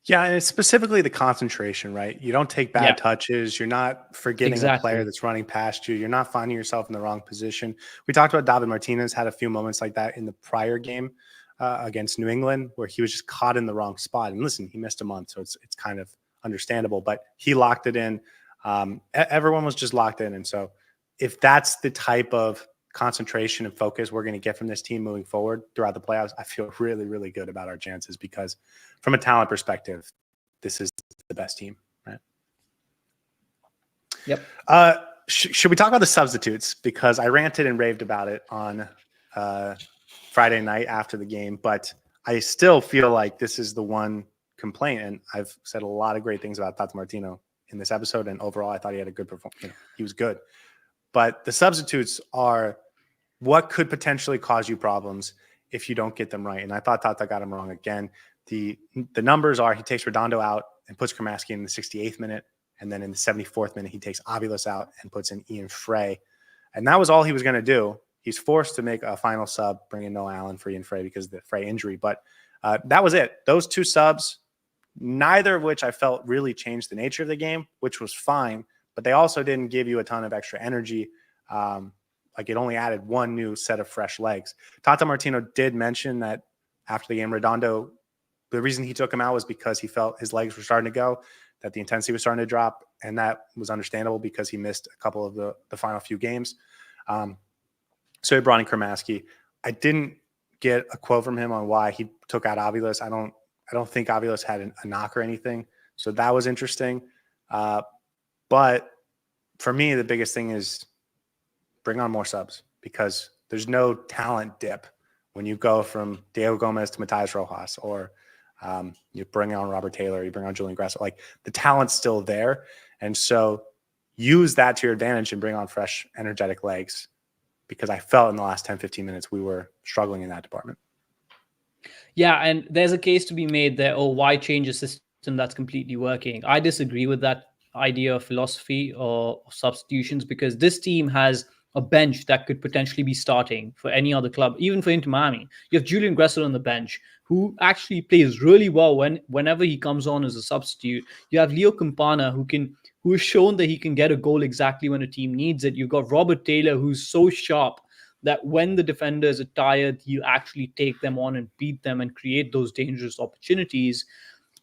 Yeah, and it's specifically the concentration, right? You don't take bad touches. You're not forgetting a player that's running past you. You're not finding yourself in the wrong position. We talked about David Martinez had a few moments like that in the prior game against New England, where he was just caught in the wrong spot. And listen, he missed a month, so it's kind of understandable. But he locked it in. Everyone was just locked in. And so if that's the type of concentration and focus we're going to get from this team moving forward throughout the playoffs, I feel really, really good about our chances, because from a talent perspective, this is the best team, right? Yep. Should we talk about the substitutes? Because I ranted and raved about it on Friday night after the game, but I still feel like this is the one complaint. And I've said a lot of great things about Tata Martino in this episode, and overall, I thought he had a good performance. He was good. But the substitutes are what could potentially cause you problems if you don't get them right. And I thought Tata got him wrong again. The numbers are, he takes Redondo out and puts Kramaski in the 68th minute. And then in the 74th minute, he takes Aviles out and puts in Ian Fray. And that was all he was going to do. He's forced to make a final sub, bring in Noah Allen for Ian Fray because of the Fray injury. But that was it. Those two subs, neither of which I felt really changed the nature of the game, which was fine. But they also didn't give you a ton of extra energy. Like it only added one new set of fresh legs. Tata Martino did mention that after the game, Redondo, the reason he took him out was because he felt his legs were starting to go, that the intensity was starting to drop. And that was understandable because he missed a couple of the final few games. So he brought in Kramaski. I didn't get a quote from him on why he took out Aviles. I don't think Aviles had a knock or anything. So that was interesting. But for me, the biggest thing is bring on more subs, because there's no talent dip when you go from Diego Gomez to Matias Rojas, or you bring on Robert Taylor, you bring on Julian Grasso. Like, the talent's still there. And so use that to your advantage and bring on fresh, energetic legs, because I felt in the last 10, 15 minutes we were struggling in that department. Yeah, and there's a case to be made there, why change a system that's completely working? I disagree with that idea of philosophy or substitutions, because this team has a bench that could potentially be starting for any other club, even for Inter Miami. You have Julian Gressel on the bench, who actually plays really well whenever he comes on as a substitute. You have Leo Campana, who has shown that he can get a goal exactly when a team needs it. You've got Robert Taylor, who's so sharp that when the defenders are tired, you actually take them on and beat them and create those dangerous opportunities.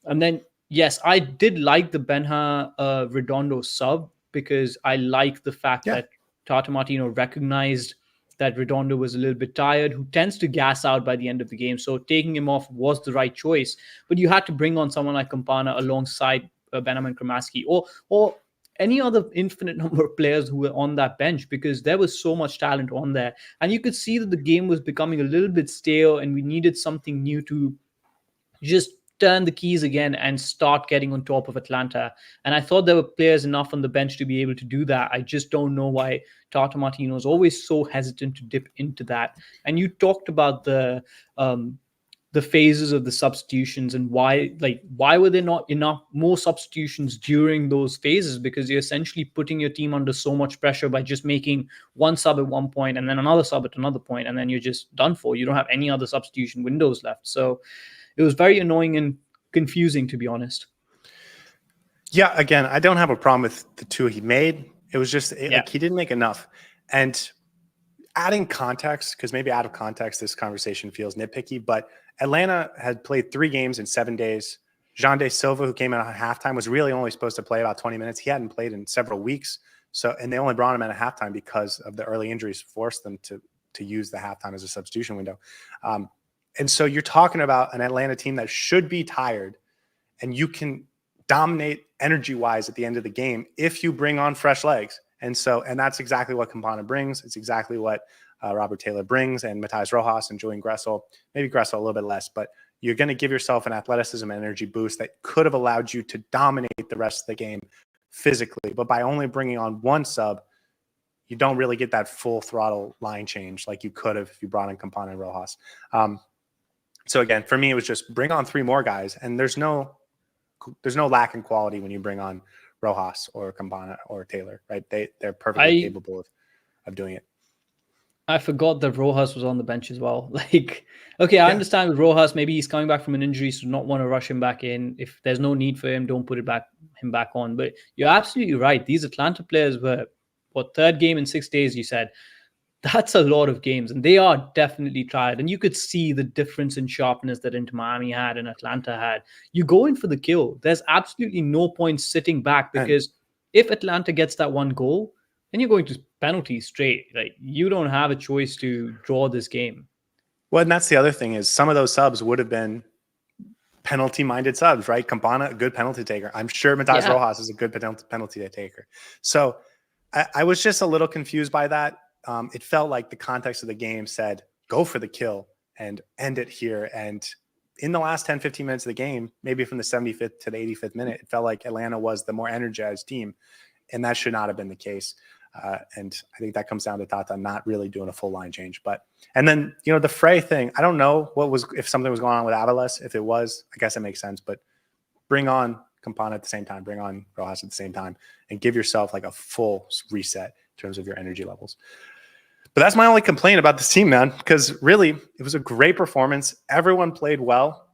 And then, yes, I did like the Benha Redondo sub, because I like the fact that Tata Martino recognized that Redondo was a little bit tired, who tends to gas out by the end of the game. So taking him off was the right choice. But you had to bring on someone like Campana alongside Benjamin Kramaski or any other infinite number of players who were on that bench, because there was so much talent on there. And you could see that the game was becoming a little bit stale, and we needed something new to just turn the keys again and start getting on top of Atlanta. And I thought there were players enough on the bench to be able to do that. I just don't know why Tata Martino is always so hesitant to dip into that. And you talked about the phases of the substitutions and why were there not enough more substitutions during those phases, because you're essentially putting your team under so much pressure by just making one sub at one point and then another sub at another point, and then you're just done for. You don't have any other substitution windows left. So it was very annoying and confusing, to be honest. Yeah, again, I don't have a problem with the two he made. It was just like he didn't make enough. And adding context, because maybe out of context this conversation feels nitpicky, but Atlanta had played 3 games in 7 days. Jean de Silva, who came in at halftime, was really only supposed to play about 20 minutes. He hadn't played in several weeks. So, and they only brought him in at halftime because of the early injuries forced them to use the halftime as a substitution window. And so you're talking about an Atlanta team that should be tired, and you can dominate energy-wise at the end of the game if you bring on fresh legs. And that's exactly what Campana brings. It's exactly what Robert Taylor brings, and Matthias Rojas and Julian Gressel, maybe Gressel a little bit less, but you're going to give yourself an athleticism and energy boost that could have allowed you to dominate the rest of the game physically. But by only bringing on one sub, you don't really get that full throttle line change like you could have if you brought in Campana and Rojas. So again, for me, it was just bring on 3 more guys, and there's no lack in quality when you bring on Rojas or Campana or Taylor, right? They're perfectly capable of doing it. I forgot that Rojas was on the bench as well. Like, okay, I understand with Rojas, maybe he's coming back from an injury, so not want to rush him back in. If there's no need for him, don't put him back on. But you're absolutely right. These Atlanta players were, third game in 6 days, you said. That's a lot of games, and they are definitely tired. And you could see the difference in sharpness that Inter Miami had and Atlanta had. You go in for the kill. There's absolutely no point sitting back, because if Atlanta gets that one goal, then you're going to penalties straight. Like, you don't have a choice to draw this game. Well, and that's the other thing is some of those subs would have been penalty-minded subs, right? Campana, a good penalty taker. I'm sure Matthias Rojas is a good penalty taker. So I was just a little confused by that. It felt like the context of the game said, go for the kill and end it here. And in the last 10, 15 minutes of the game, maybe from the 75th to the 85th minute, it felt like Atlanta was the more energized team. And that should not have been the case. And I think that comes down to Tata not really doing a full line change. And then, the Fray thing, I don't know if something was going on with Avalos. If it was, I guess it makes sense. But bring on Campana at the same time, bring on Rojas at the same time, and give yourself like a full reset in terms of your energy levels. But that's my only complaint about this team, man, because really it was a great performance. Everyone played well,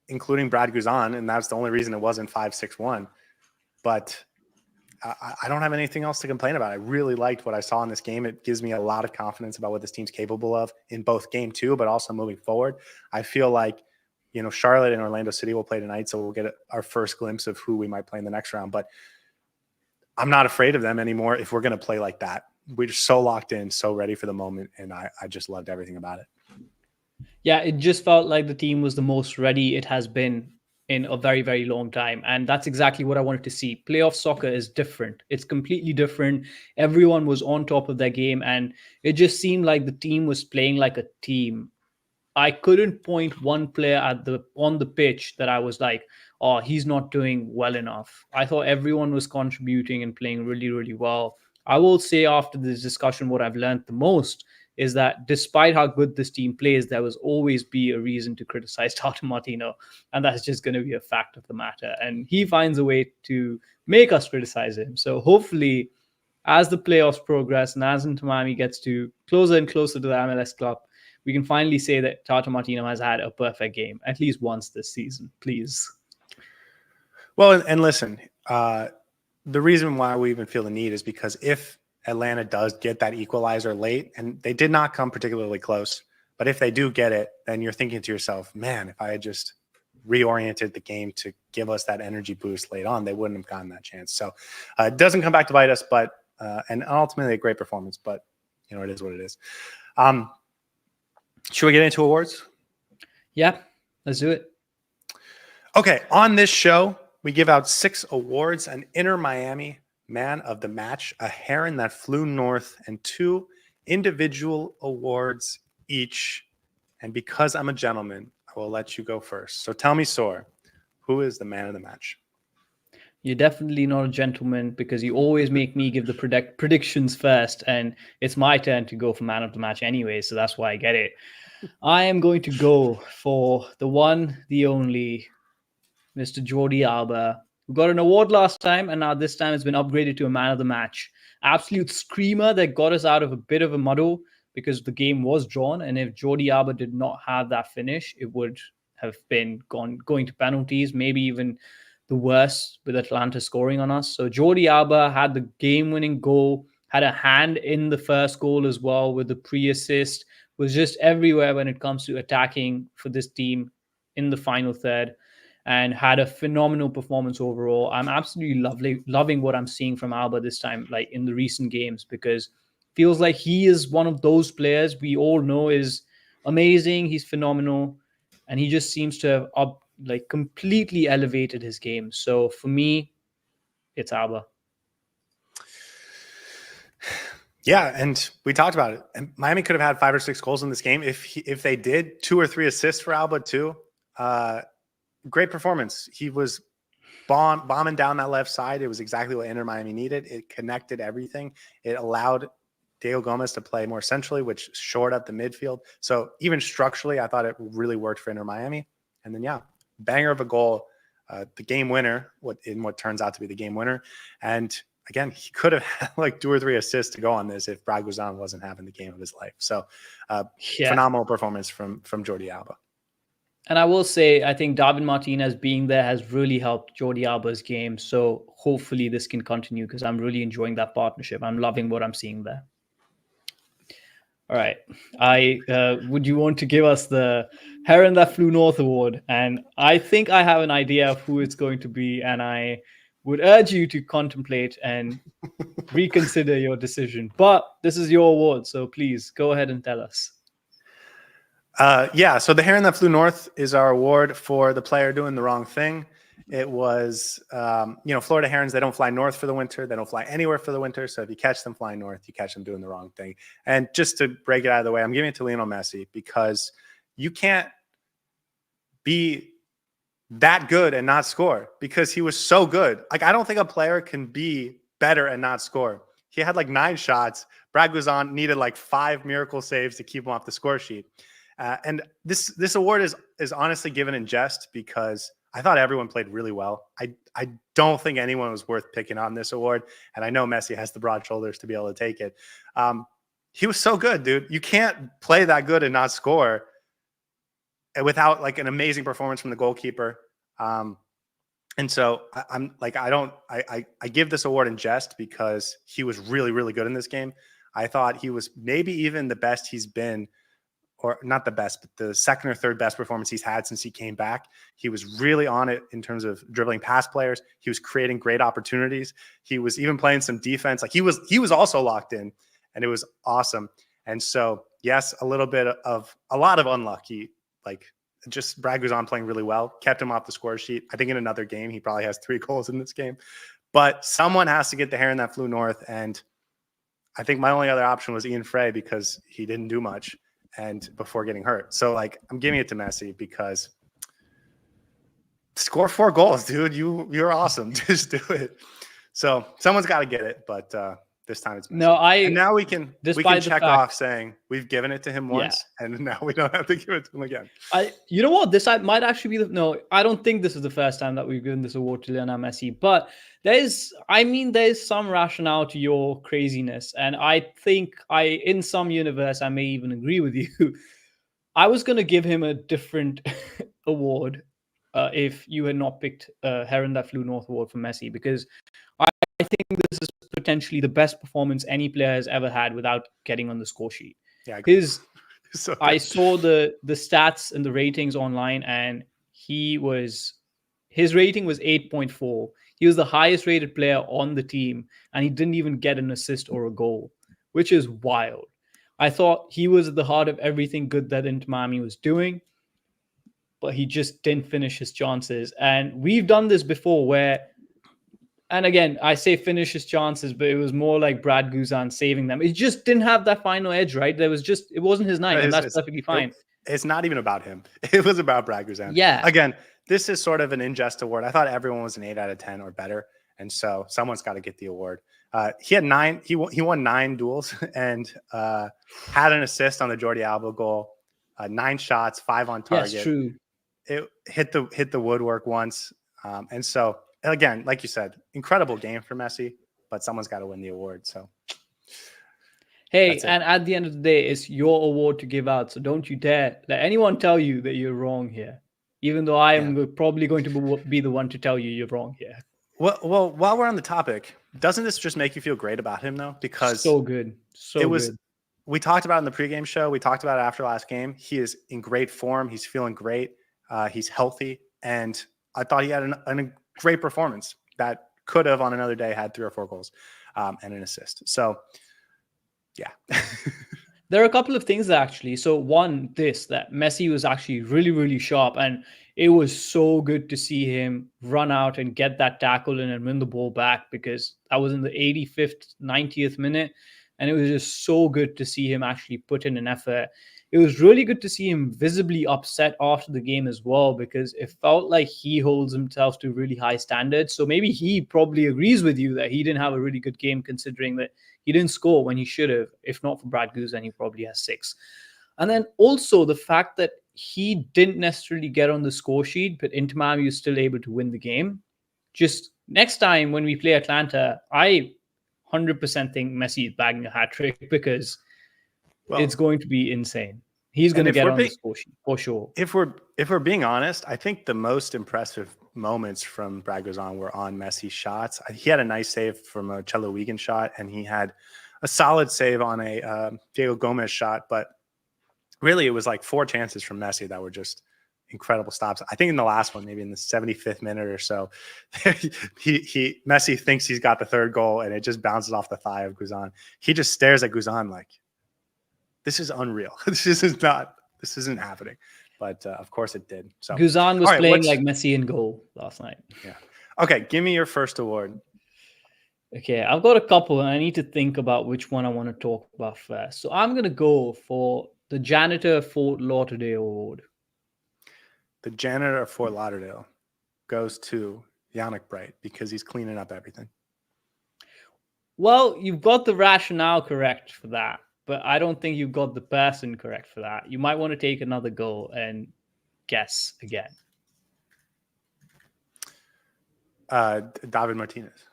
including Brad Guzan, and that's the only reason it wasn't 5-6-1. But I don't have anything else to complain about. I really liked what I saw in this game. It gives me a lot of confidence about what this team's capable of in both game 2, but also moving forward. I feel like, Charlotte and Orlando City will play tonight, so we'll get our first glimpse of who we might play in the next round. But I'm not afraid of them anymore if we're going to play like that. We're just so locked in, so ready for the moment, and I just loved everything about it. Yeah, it just felt like the team was the most ready it has been in a very, very long time. And that's exactly what I wanted to see. Playoff soccer is different. It's completely different. Everyone was on top of their game, and it just seemed like the team was playing like a team. I couldn't point one player on the pitch that I was like, oh, he's not doing well enough. I thought everyone was contributing and playing really, really well. I will say after this discussion, what I've learned the most is that despite how good this team plays, there will always be a reason to criticize Tata Martino. And that's just going to be a fact of the matter. And he finds a way to make us criticize him. So hopefully, as the playoffs progress and as Inter Miami gets to closer and closer to the MLS club, we can finally say that Tata Martino has had a perfect game, at least once this season, please. Well, and listen, the reason why we even feel the need is because if Atlanta does get that equalizer late, and they did not come particularly close, but if they do get it, then you're thinking to yourself, man, if I had just reoriented the game to give us that energy boost late on, they wouldn't have gotten that chance. So it doesn't come back to bite us, but and ultimately a great performance, but it is what it is. Should we get into awards? Yeah, let's do it. Okay, on this show, we give out 6 awards: an Inter Miami Man of the Match, a Heron that flew north, and 2 individual awards each. And because I'm a gentleman, I will let you go first. So tell me, Saur, who is the man of the match? You're definitely not a gentleman because you always make me give the predictions first, and it's my turn to go for man of the match anyway, so that's why I get it. I am going to go for the one, the only, Mr. Jordi Alba, who got an award last time, and now this time it's been upgraded to a man of the match. Absolute screamer that got us out of a bit of a muddle because the game was drawn, and if Jordi Alba did not have that finish, it would have been going to penalties, maybe even the worst with Atlanta scoring on us. So Jordi Alba had the game-winning goal, had a hand in the first goal as well with the pre-assist, was just everywhere when it comes to attacking for this team in the final third, and had a phenomenal performance overall. I'm absolutely loving what I'm seeing from Alba this time, like in the recent games, because feels like he is one of those players we all know is amazing. He's phenomenal, and he just seems to have completely elevated his game. So for me, it's Alba. Yeah, and we talked about it. And Miami could have had 5 or 6 goals in this game if they did. 2 or 3 assists for Alba too. Great performance. He was bombing down that left side. It was exactly what Inter Miami needed. It connected everything. It allowed Diego Gomez to play more centrally, which shored up the midfield. So even structurally, I thought it really worked for Inter Miami. And then, yeah, banger of a goal, the game winner, what turns out to be the game winner. And again, he could have had like 2 or 3 assists to go on this if Brad Guzan wasn't having the game of his life. So phenomenal performance from Jordi Alba. And I will say, I think David Martinez being there has really helped Jordi Alba's game. So hopefully this can continue because I'm really enjoying that partnership. I'm loving what I'm seeing there. All right. Would you want to give us the Heron That Flew North award? And I think I have an idea of who it's going to be. And I would urge you to contemplate and reconsider your decision. But this is your award. So please go ahead and tell us. So the Heron That Flew North is our award for the player doing the wrong thing. It was, Florida herons, they don't fly north for the winter. They don't fly anywhere for the winter. So if you catch them flying north, you catch them doing the wrong thing. And just to break it out of the way, I'm giving it to Lionel Messi because you can't be that good and not score because he was so good. Like, I don't think a player can be better and not score. He had like 9 shots. Brad Guzan needed like 5 miracle saves to keep him off the score sheet. And this award is honestly given in jest because I thought everyone played really well. I don't think anyone was worth picking on this award. And I know Messi has the broad shoulders to be able to take it. He was so good, dude. You can't play that good and not score without like an amazing performance from the goalkeeper. And so I give this award in jest because he was really, really good in this game. I thought he was maybe even the best he's been, or not the best, but the second or third best performance he's had since he came back. He was really on it in terms of dribbling past players. He was creating great opportunities. He was even playing some defense. Like he was also locked in, and it was awesome. And so, yes, a lot of unlucky, like just Brad Guzan playing really well, kept him off the score sheet. I think in another game, he probably has 3 goals in this game, but someone has to get the Heron That Flew North. And I think my only other option was Ian Fray because he didn't do much and before getting hurt. So like I'm giving it to Messi because score 4 goals, dude. You're awesome. Just do it. So someone's got to get it, but this time it's Messi. No, and now we can check off saying we've given it to him once, and now we don't have to give it to him again. You know what? This might actually be I don't think this is the first time that we've given this award to Lionel Messi, but there's some rationale to your craziness. And I think in some universe, I may even agree with you. I was going to give him a different award if you had not picked Heron That Flew North award for Messi, because I think this is potentially the best performance any player has ever had without getting on the score sheet. Yeah, I saw the stats and the ratings online, and his rating was 8.4. He was the highest rated player on the team, and he didn't even get an assist or a goal, which is wild. I thought he was at the heart of everything good that Inter Miami was doing, but he just didn't finish his chances. And we've done this before and again, I say finish his chances, but it was more like Brad Guzan saving them. It just didn't have that final edge, right? It wasn't his night, and that's perfectly fine. It's not even about him. It was about Brad Guzan. Yeah. Again, this is sort of an ingest award. I thought everyone was an 8 out of 10 or better. And so someone's got to get the award. He had 9. He won 9 duels and had an assist on the Jordi Alba goal. 9 shots, 5 on target. Yes, true. It hit the woodwork once. And so again, like you said, incredible game for Messi, but someone's got to win the award. So hey, and at the end of the day, it's your award to give out. So don't you dare let anyone tell you that you're wrong here. Even though I am probably going to be the one to tell you you're wrong here. Well, while we're on the topic, doesn't this just make you feel great about him though? Because so good. Good. We talked about it in the pregame show. We talked about it after last game. He is in great form. He's feeling great. He's healthy. And I thought he had a great performance that could have on another day had 3 or 4 goals and an assist. So yeah. There are a couple of things actually. So one, that Messi was actually really, really sharp. And it was so good to see him run out and get that tackle in and win the ball back, because that was in the 85th, 90th minute. And it was just so good to see him actually put in an effort. It was really good to see him visibly upset after the game as well, because it felt like he holds himself to really high standards. So maybe he probably agrees with you that he didn't have a really good game, considering that he didn't score when he should have. If not for Brad Guzan, he probably has 6. And then also the fact that he didn't necessarily get on the score sheet, but Inter Miami was still able to win the game. Just next time when we play Atlanta, I 100% think Messi is bagging a hat trick, because it's going to be insane. He's going to get on the score sheet for sure. If we're being honest, I think the most impressive moments from Brad Guzan were on Messi's shots. He had a nice save from a Chelo Wigan shot, and he had a solid save on a Diego Gomez shot. But really, it was like 4 chances from Messi that were just incredible stops. I think in the last one, maybe in the 75th minute or so, Messi thinks he's got the 3rd goal, and it just bounces off the thigh of Guzan. He just stares at Guzan like, this is unreal. This isn't happening. But of course it did. So Guzan was playing like Messi in goal last night. Yeah. Okay, give me your first award. Okay, I've got a couple, and I need to think about which one I want to talk about first. So I'm going to go for the Janitor Fort Lauderdale Award. The Janitor of Fort Lauderdale goes to Yannick Bright because he's cleaning up everything. Well, you've got the rationale correct for that, but I don't think you've got the person correct for that. You might want to take another go and guess again. David Martinez.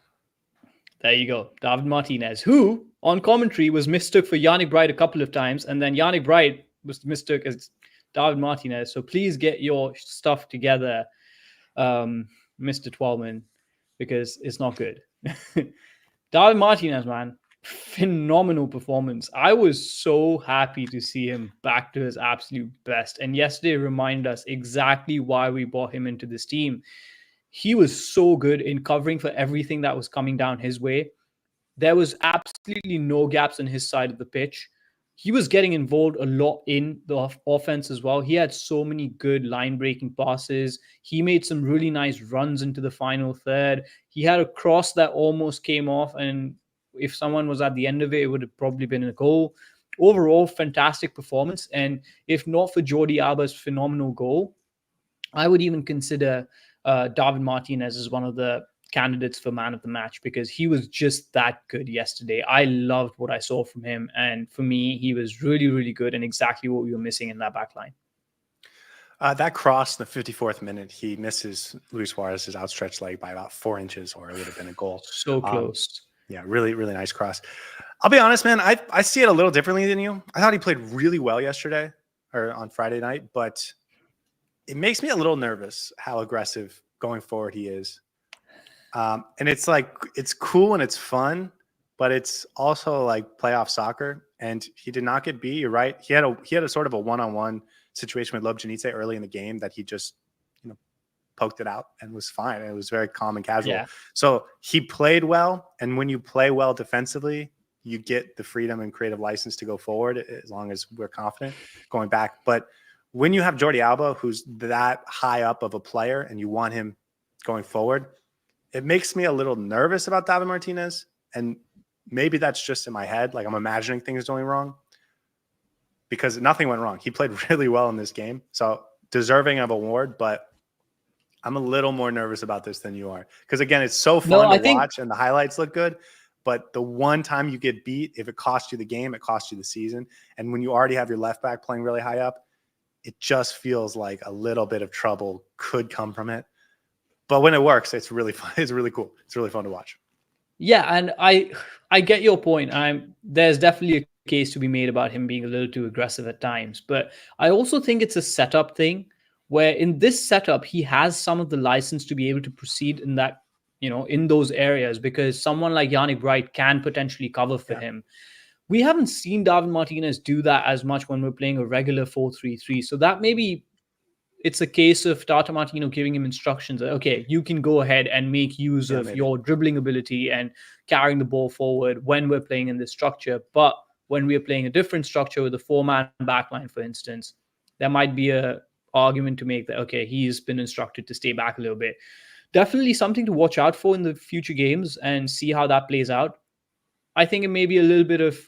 There you go. David Martinez, who on commentary was mistook for Yannick Bright a couple of times, and then Yannick Bright was mistook as David Martinez. So please get your stuff together, Mr. Twelman, because it's not good. David Martinez, man, phenomenal performance. I was so happy to see him back to his absolute best. And yesterday reminded us exactly why we brought him into this team. He was so good in covering for everything that was coming down his way. There was absolutely no gaps on his side of the pitch. He was getting involved a lot in the offense as well. He had so many good line-breaking passes. He made some really nice runs into the final third. He had a cross that almost came off, and if someone was at the end of it, it would have probably been a goal. Overall, fantastic performance. And if not for Jordi Alba's phenomenal goal, I would even consider David Martinez as one of the candidates for man of the match, because he was just that good yesterday. I loved what I saw from him. And for me, he was really, really good and exactly what we were missing in that back line. That cross in the 54th minute, he misses Luis Suárez's outstretched leg by about 4 inches, or it would have been a goal. So close. Yeah, really, really nice cross. I'll be honest, man, I see it a little differently than you. I thought he played really well yesterday, or on Friday night, but it makes me a little nervous how aggressive going forward he is. And it's like, it's cool and it's fun, but it's also like playoff soccer. And he did not get beat. You're right. He had a sort of a one-on-one situation with Lob Janitze early in the game that he just, poked it out and was fine. It was very calm and casual. Yeah. So he played well. And when you play well defensively, you get the freedom and creative license to go forward, as long as we're confident going back. But when you have Jordi Alba, who's that high up of a player, and you want him going forward, it makes me a little nervous about David Martinez. And maybe that's just in my head. Like, I'm imagining things going wrong. because nothing went wrong. He played really well in this game. So deserving of award, but I'm a little more nervous about this than you are. Because again, it's so fun to watch and the highlights look good. But the one time you get beat, if it costs you the game, it costs you the season. And when you already have your left back playing really high up, it just feels like a little bit of trouble could come from it. But when it works, it's really fun. It's really cool. It's really fun to watch. Yeah, and I get your point. There's definitely a case to be made about him being a little too aggressive at times, but I also think it's a setup thing where in this setup he has some of the license to be able to proceed in that, in those areas, because someone like Yannick Bright can potentially cover for him. We haven't seen David Martinez do that as much when we're playing a regular 4-3-3. So that maybe it's a case of Tata Martino giving him instructions. Okay, you can go ahead and make use of your dribbling ability and carrying the ball forward when we're playing in this structure. But when we're playing a different structure with a 4-man backline, for instance, there might be a argument to make that, okay, he's been instructed to stay back a little bit. Definitely something to watch out for in the future games and see how that plays out. I think it may be a little bit of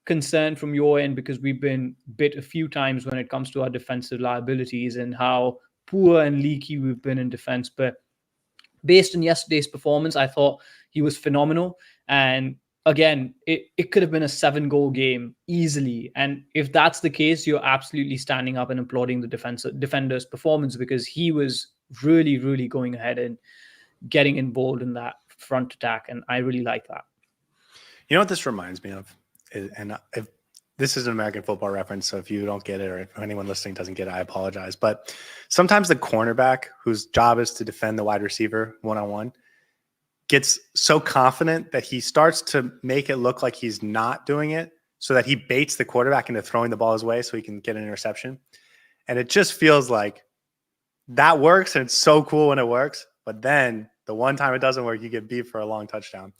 concern from your end because we've been bit a few times when it comes to our defensive liabilities and how poor and leaky we've been in defense. But based on yesterday's performance, I thought he was phenomenal. And again, it could have been a 7-goal game easily. And if that's the case, you're absolutely standing up and applauding the defender's performance, because he was really, really going ahead and getting involved in that front attack. And I really like that. You know what this reminds me of? And if this is an American football reference, so if you don't get it or if anyone listening doesn't get it, I apologize. But sometimes the cornerback, whose job is to defend the wide receiver one-on-one, gets so confident that he starts to make it look like he's not doing it, so that he baits the quarterback into throwing the ball his way so he can get an interception. And it just feels like that works, and it's so cool when it works. But then the one time it doesn't work, you get beat for a long touchdown.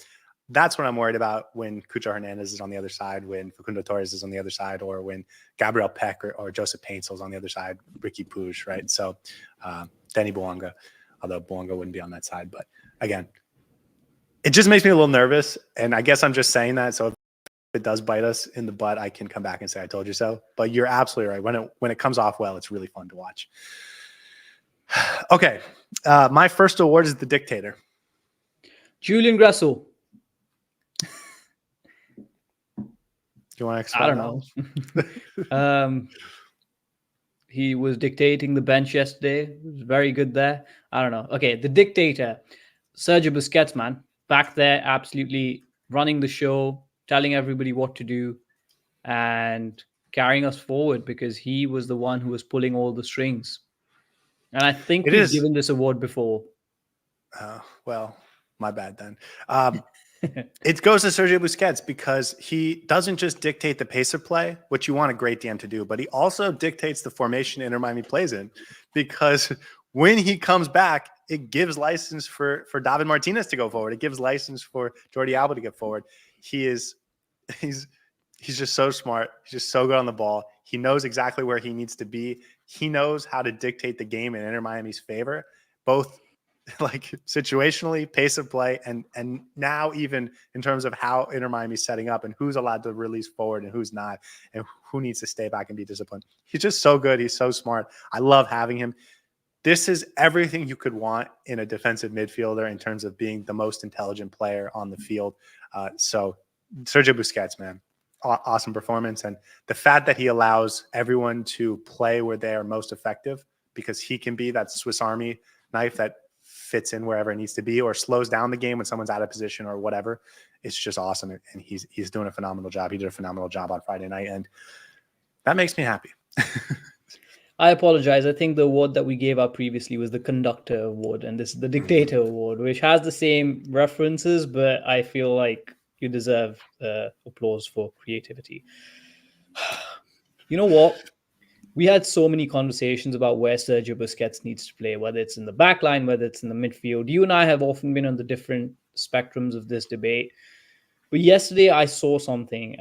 That's what I'm worried about when Cucho Hernandez is on the other side, when Facundo Torres is on the other side, or when Gabriel Peck or Joseph Paintsel is on the other side, Ricky Puig, right? So Denny Bouanga, although Bouanga wouldn't be on that side. But again, it just makes me a little nervous. And I guess I'm just saying that. So if it does bite us in the butt, I can come back and say, I told you so. But you're absolutely right. When it comes off well, it's really fun to watch. Okay. My first award is the Dictator. Julian Gressel. Do you want to explain? I don't know. He was dictating the bench yesterday. It was very good there. I don't know. Okay, the Dictator, Sergio Busquets, man, back there, absolutely running the show, telling everybody what to do, and carrying us forward, because he was the one who was pulling all the strings. And I think we've given this award before. Well, my bad then. It goes to Sergio Busquets because he doesn't just dictate the pace of play, which you want a great DM to do, but he also dictates the formation Inter Miami plays in, because when he comes back, it gives license for David Martinez to go forward. It gives license for Jordi Alba to get forward. He's just so smart. He's just so good on the ball. He knows exactly where he needs to be. He knows how to dictate the game in Inter Miami's favor, both like situationally, pace of play, and now even in terms of how Inter Miami's setting up and who's allowed to release forward and who's not, and who needs to stay back and be disciplined. He's just so good. He's so smart. I love having him. This is everything you could want in a defensive midfielder in terms of being the most intelligent player on the field. So Sergio Busquets, man, awesome performance. And the fact that he allows everyone to play where they are most effective, because he can be that Swiss Army knife that fits in wherever it needs to be, or slows down the game when someone's out of position or whatever. It's just awesome. And he's doing a phenomenal job. He did a phenomenal job on Friday night, and that makes me happy. I apologize. I think the award that we gave out previously was the Conductor Award, and this is the Dictator Award, which has the same references, but I feel like you deserve applause for creativity. You know what? We had so many conversations about where Sergio Busquets needs to play, whether it's in the back line, whether it's in the midfield. You and I have often been on the different spectrums of this debate. But yesterday I saw something,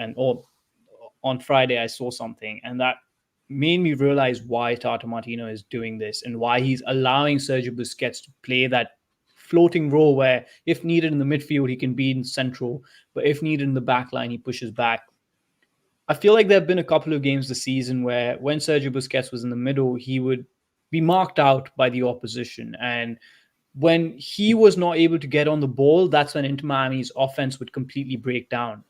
on Friday I saw something, and that made me realize why Tata Martino is doing this and why he's allowing Sergio Busquets to play that floating role where, if needed in the midfield, he can be in central, but if needed in the back line, he pushes back. I feel like there have been a couple of games this season where when Sergio Busquets was in the middle, he would be marked out by the opposition. And when he was not able to get on the ball, that's when Inter Miami's offense would completely break down.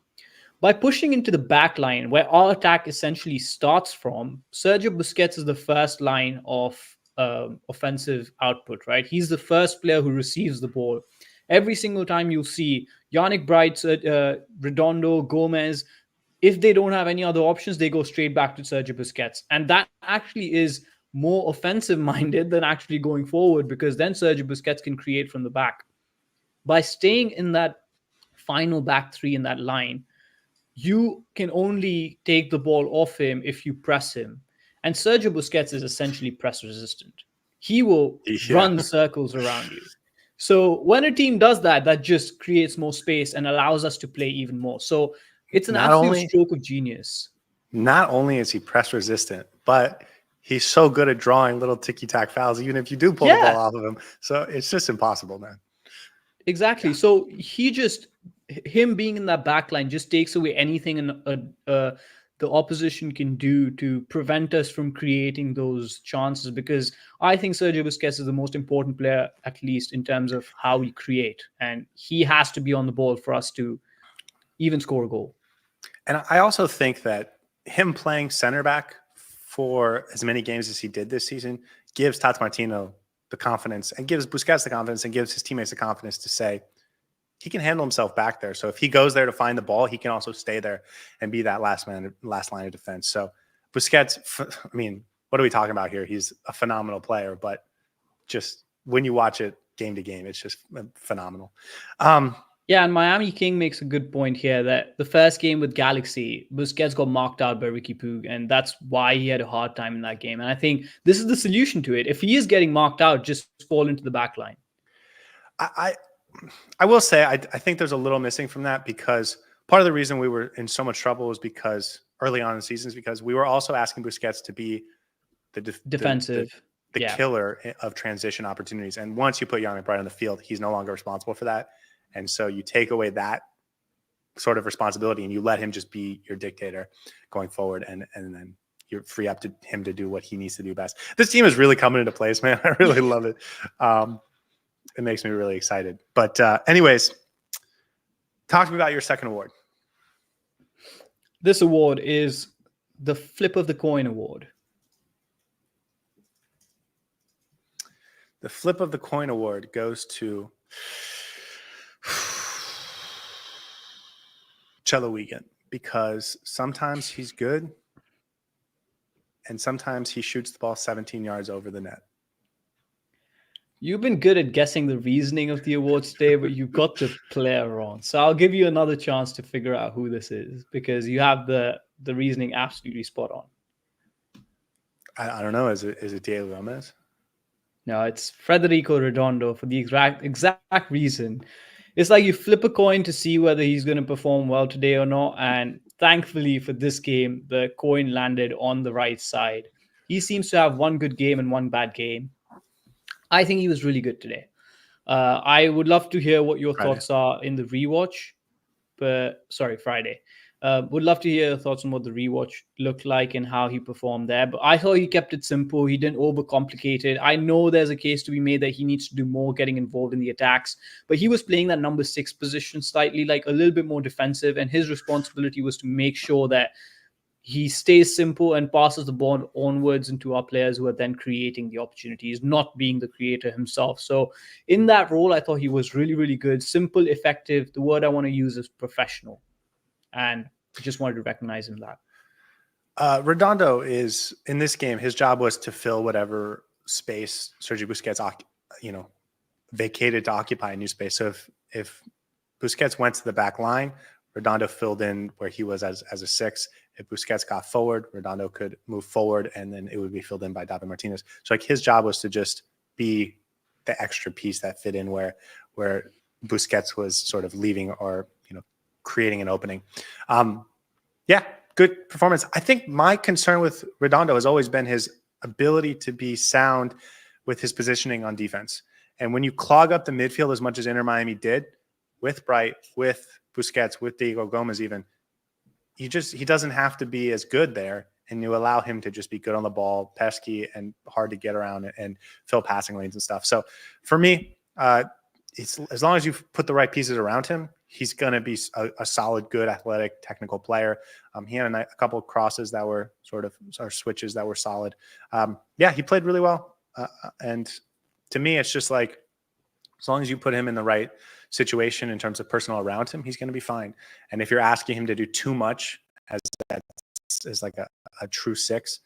By pushing into the back line, where our attack essentially starts from, Sergio Busquets is the first line of offensive output, right? He's the first player who receives the ball. Every single time you'll see Yannick Bright, Redondo, Gomez, if they don't have any other options, they go straight back to Sergio Busquets. And that actually is more offensive minded than actually going forward, because then Sergio Busquets can create from the back. By staying in that final back three in that line, you can only take the ball off him if you press him. And Sergio Busquets is essentially press resistant. He will run circles around you. So when a team does that, that just creates more space and allows us to play even more. So it's an absolute stroke of genius. Not only is he press resistant, but he's so good at drawing little ticky-tack fouls, even if you do pull the ball off of him. So it's just impossible, man. Exactly. Yeah. So him being in that back line just takes away anything the opposition can do to prevent us from creating those chances, because I think Sergio Busquets is the most important player, at least in terms of how we create. And he has to be on the ball for us to even score a goal. And I also think that him playing center back for as many games as he did this season gives Tata Martino the confidence, and gives Busquets the confidence, and gives his teammates the confidence to say he can handle himself back there. So if he goes there to find the ball, he can also stay there and be that last line of defense. So Busquets, I mean, what are we talking about here? He's a phenomenal player, but just when you watch it game to game, it's just phenomenal. Yeah, and Miami King makes a good point here that the first game with Galaxy, Busquets got marked out by Ricky Puig, and that's why he had a hard time in that game. And I think this is the solution to it. If he is getting marked out, just fall into the back line. I will say I think there's a little missing from that, because part of the reason we were in so much trouble was because early on in the season is because we were also asking Busquets to be the defensive, the killer of transition opportunities. And once you put Yannick Bright on the field, he's no longer responsible for that. And so you take away that sort of responsibility and you let him just be your dictator going forward. And then you're free up to him to do what he needs to do best. This team is really coming into place, man. I really love it. It makes me really excited. But anyways, talk to me about your second award. This award is the Flip of the Coin Award. The Flip of the Coin Award goes to Cello Wiegand, because sometimes he's good and sometimes he shoots the ball 17 yards over the net. You've been good at guessing the reasoning of the awards today, but you got the player wrong. So I'll give you another chance to figure out who this is, because you have the reasoning absolutely spot on. I don't know. Is it Diego Gomez? No, it's Federico Redondo, for the exact reason. It's like you flip a coin to see whether he's going to perform well today or not. And thankfully for this game, the coin landed on the right side. He seems to have one good game and one bad game. I think he was really good today. I would love to hear what your thoughts are in the rewatch. Friday. Would love to hear your thoughts on what the rewatch looked like and how he performed there. But I thought he kept it simple. He didn't overcomplicate it. I know there's a case to be made that he needs to do more getting involved in the attacks, but he was playing that number 6 position slightly, like a little bit more defensive. And his responsibility was to make sure that he stays simple and passes the ball onwards into our players who are then creating the opportunities, not being the creator himself. So in that role, I thought he was really, really good. Simple, effective. The word I want to use is professional. And just wanted to recognize him that. Redondo is, in this game, his job was to fill whatever space Sergio Busquets, vacated to occupy a new space. So if Busquets went to the back line, Redondo filled in where he was as a 6. If Busquets got forward, Redondo could move forward, and then it would be filled in by Tata Martino. So like his job was to just be the extra piece that fit in where Busquets was sort of leaving or creating an opening. Good performance. I think my concern with Redondo has always been his ability to be sound with his positioning on defense. And when you clog up the midfield as much as Inter Miami did, with Bright, with Busquets, with Diego Gomez even, he doesn't have to be as good there, and you allow him to just be good on the ball, pesky and hard to get around and fill passing lanes and stuff. So for me, it's as long as you put the right pieces around him, he's going to be a solid, good, athletic, technical player. He had a couple of crosses that were sort of switches that were solid. Yeah, he played really well. And to me, it's just like, as long as you put him in the right situation in terms of personnel around him, he's going to be fine. And if you're asking him to do too much as like a true six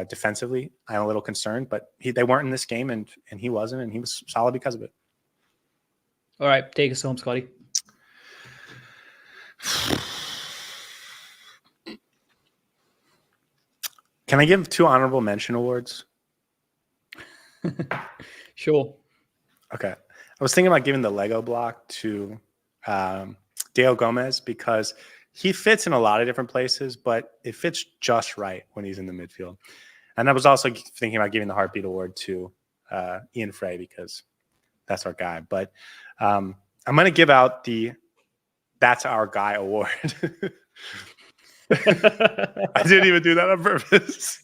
defensively, I'm a little concerned. But they weren't in this game, and he wasn't, and he was solid because of it. All right, take us home, Scotty. Can I give 2 honorable mention awards? Sure. Okay. I was thinking about giving the Lego block to Dale Gomez because he fits in a lot of different places, but it fits just right when he's in the midfield. And I was also thinking about giving the Heartbeat Award to Ian Fray because that's our guy. But I'm going to give out the That's Our Guy award. I didn't even do that on purpose.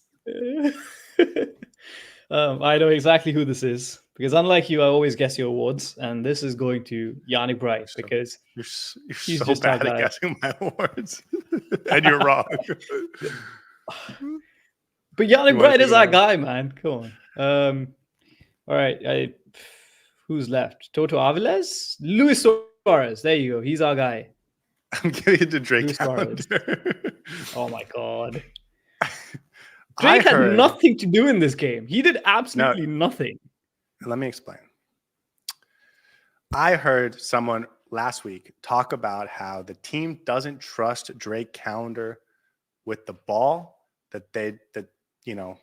I know exactly who this is because unlike you, I always guess your awards, and this is going to Yannick Bright because you're he's so just bad at guessing my awards, and you're wrong. But Yannick Bright is our guy, man. Come on. All right. Who's left? Toto Aviles? Luis Suarez. There you go. He's our guy. I'm giving it to Drake Calendar. Oh my god. Drake had nothing to do in this game. He did absolutely nothing. Let me explain. I heard someone last week talk about how the team doesn't trust Drake Calendar with the ball, that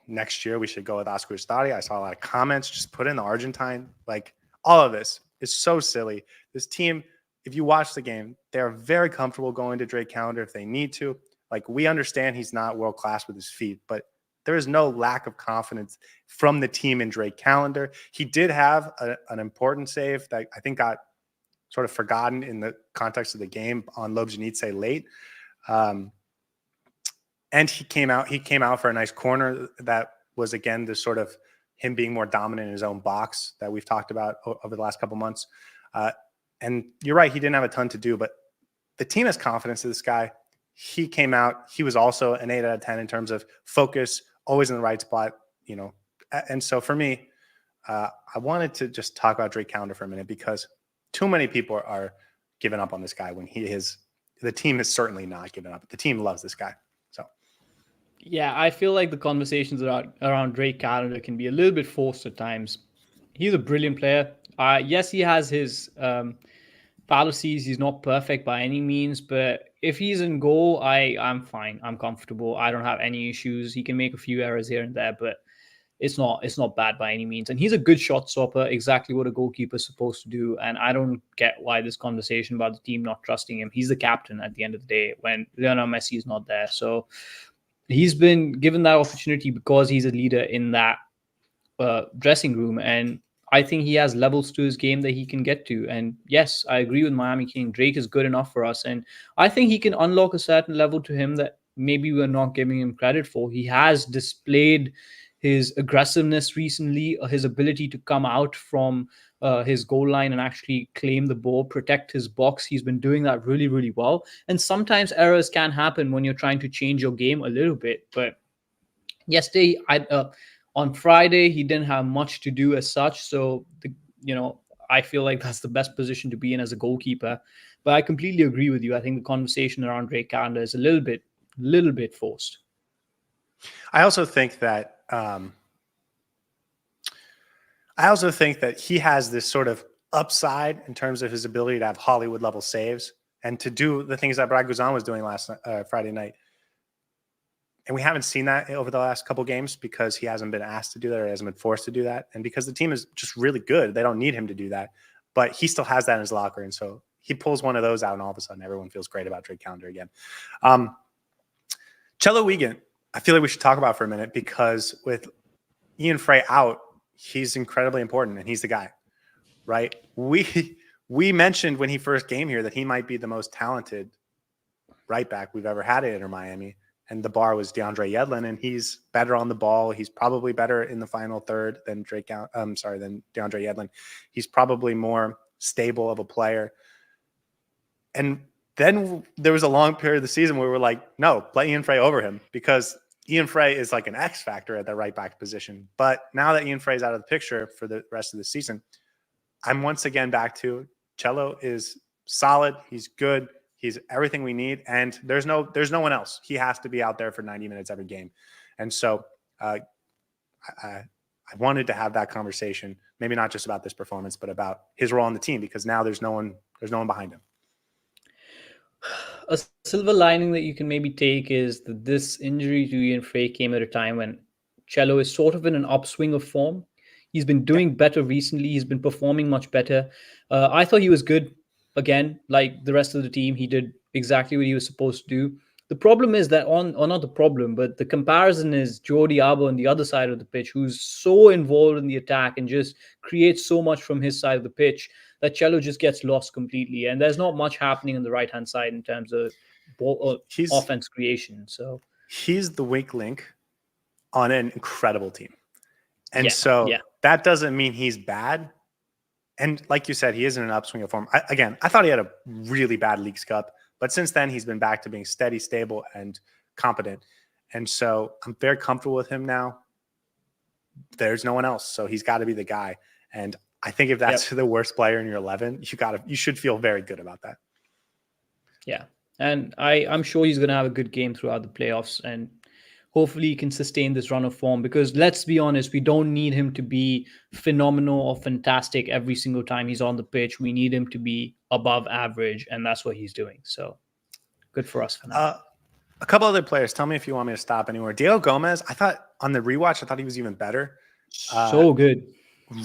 next year we should go with Oscar Ustadi. I saw a lot of comments, just put in the Argentine. Like, all of this is so silly. This team, if you watch the game, they're very comfortable going to Drake Calendar if they need to. Like, we understand he's not world-class with his feet, but there is no lack of confidence from the team in Drake Calendar. He did have an important save that I think got sort of forgotten in the context of the game on Lobjanitse late. And he came out for a nice corner that was, again, this sort of him being more dominant in his own box that we've talked about over the last couple months. And you're right, he didn't have a ton to do, but the team has confidence in this guy. He came out. He was also an 8 out of 10 in terms of focus, always in the right spot, And so for me, I wanted to just talk about Drake Calendar for a minute because too many people are giving up on this guy when the team is certainly not giving up. The team loves this guy. So, yeah, I feel like the conversations around Drake Calendar can be a little bit forced at times. He's a brilliant player. Yes, he has his fallacies. He's not perfect by any means, but if he's in goal, I'm fine. I'm comfortable. I don't have any issues. He can make a few errors here and there, but it's not bad by any means. And he's a good shot stopper, exactly what a goalkeeper is supposed to do. And I don't get why this conversation about the team not trusting him. He's the captain at the end of the day when Lionel Messi is not there. So he's been given that opportunity because he's a leader in that dressing room. And I think he has levels to his game that he can get to. And yes, I agree with Miami King. Drake is good enough for us. And I think he can unlock a certain level to him that maybe we're not giving him credit for. He has displayed his aggressiveness recently, his ability to come out from his goal line and actually claim the ball, protect his box. He's been doing that really, really well. And sometimes errors can happen when you're trying to change your game a little bit. But yesterday, on Friday, he didn't have much to do as such. So, I feel like that's the best position to be in as a goalkeeper. But I completely agree with you. I think the conversation around Drake Calendar is a little bit forced. I also think that he has this sort of upside in terms of his ability to have Hollywood level saves and to do the things that Brad Guzan was doing last Friday night. And we haven't seen that over the last couple games because he hasn't been asked to do that or hasn't been forced to do that. And because the team is just really good, they don't need him to do that. But he still has that in his locker. And so he pulls one of those out and all of a sudden everyone feels great about Drake Calendar again. Cello Wiegand, I feel like we should talk about for a minute because with Ian Fray out, he's incredibly important and he's the guy, right? We mentioned when he first came here that he might be the most talented right back we've ever had at Inter Miami. And the bar was DeAndre Yedlin, and he's better on the ball. He's probably better in the final third than than DeAndre Yedlin. He's probably more stable of a player. And then there was a long period of the season where we were like, no, play Ian Fray over him, because Ian Fray is like an X factor at the right back position. But now that Ian Fray's out of the picture for the rest of the season, I'm once again back to Cello is solid. He's good. He's everything we need. And there's no one else. He has to be out there for 90 minutes every game. And so I wanted to have that conversation, maybe not just about this performance, but about his role on the team, because now there's no one behind him. A silver lining that you can maybe take is that this injury to Ian Fray came at a time when Cello is sort of in an upswing of form. He's been doing better recently. He's been performing much better. I thought he was good again, like the rest of the team. He did exactly what he was supposed to do. The problem is that not the problem, but the comparison is Jordi Alba on the other side of the pitch, who's so involved in the attack and just creates so much from his side of the pitch that Cello just gets lost completely. And there's not much happening on the right-hand side in terms of offense creation. So he's the weak link on an incredible team. And that doesn't mean he's bad. And like you said, he is in an upswing of form. I thought he had a really bad Leagues Cup, but since then he's been back to being steady, stable, and competent. And so I'm very comfortable with him now. There's no one else, so he's got to be the guy. And I think if that's the worst player in your 11, you should feel very good about that. Yeah, and I'm sure he's going to have a good game throughout the playoffs, and hopefully he can sustain this run of form, because let's be honest, we don't need him to be phenomenal or fantastic every single time he's on the pitch. We need him to be above average, and that's what he's doing. So good for us for now. A couple other players. Tell me if you want me to stop anywhere. Diego Gomez, I thought on the rewatch, I thought he was even better. So good.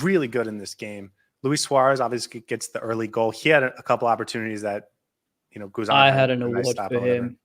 Really good in this game. Luis Suárez obviously gets the early goal. He had a couple opportunities that, Guzan I had an award for him.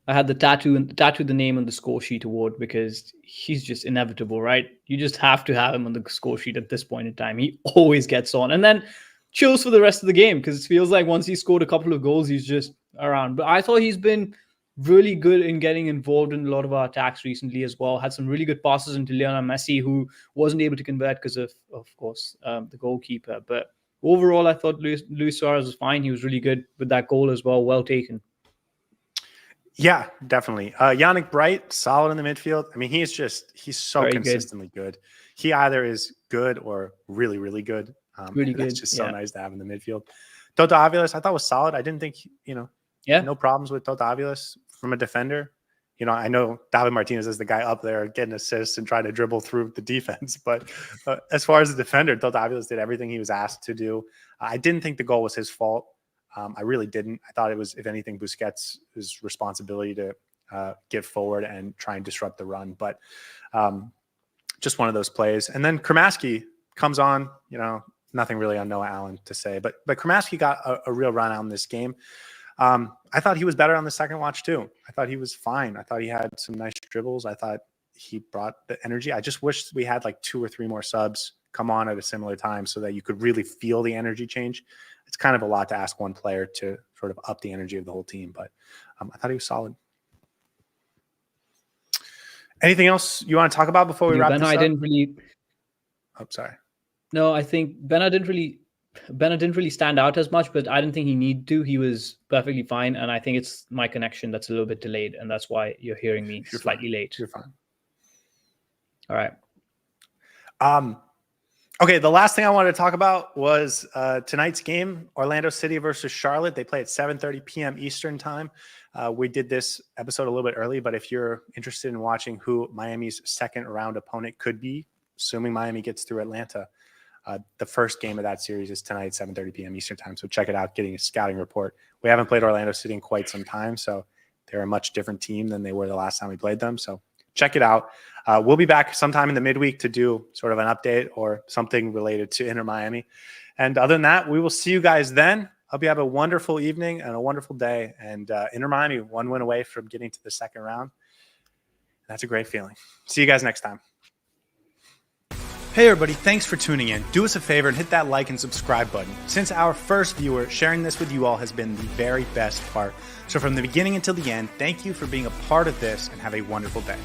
I had the tattoo the name on the score sheet award, because he's just inevitable, right? You just have to have him on the score sheet at this point in time. He always gets on, and then chills for the rest of the game, because it feels like once he scored a couple of goals, he's just around. But I thought he's been really good in getting involved in a lot of our attacks recently as well. Had some really good passes into Lionel Messi, who wasn't able to convert because of course, the goalkeeper. But overall, I thought Luis Suárez was fine. He was really good with that goal as well. Well taken. Yeah, definitely. Yannick Bright, solid in the midfield. I mean, he's so very consistently good. He either is good or really, really good. Really good. It's just so nice to have in the midfield. Toto Aviles, I thought was solid. I didn't think, no problems with Toto Aviles from a defender. I know Tata Martino is the guy up there getting assists and trying to dribble through the defense. But as far as the defender, Toto Aviles did everything he was asked to do. I didn't think the goal was his fault. I really didn't. I thought it was, if anything, Busquets' responsibility to get forward and try and disrupt the run. But just one of those plays. And then Kramaski comes on, nothing really on Noah Allen to say. But Kramaski got a real run out in this game. I thought he was better on the second watch too. I thought he was fine. I thought he had some nice dribbles. I thought he brought the energy. I just wish we had like 2 or 3 more subs come on at a similar time so that you could really feel the energy change. It's kind of a lot to ask one player to sort of up the energy of the whole team, but I thought he was solid. Anything else you want to talk about before we wrap this up? Oh, sorry. No, I think Bena didn't really stand out as much, but I didn't think he needed to. He was perfectly fine, and I think it's my connection that's a little bit delayed, and that's why you're hearing me slightly late. You're fine. All right. Okay, the last thing I wanted to talk about was tonight's game, Orlando City versus Charlotte. They play at 7:30 p.m. Eastern time. We did this episode a little bit early, but if you're interested in watching who Miami's second round opponent could be, assuming Miami gets through Atlanta, the first game of that series is tonight, 7:30 p.m. Eastern time. So check it out, getting a scouting report. We haven't played Orlando City in quite some time, so they're a much different team than they were the last time we played them. So check it out. We'll be back sometime in the midweek to do sort of an update or something related to Inter Miami. And other than that, we will see you guys then. Hope you have a wonderful evening and a wonderful day. And Inter Miami, 1 win away from getting to the second round. That's a great feeling. See you guys next time. Hey everybody, thanks for tuning in. Do us a favor and hit that like and subscribe button. Since our first viewer, sharing this with you all has been the very best part. So from the beginning until the end, thank you for being a part of this and have a wonderful day.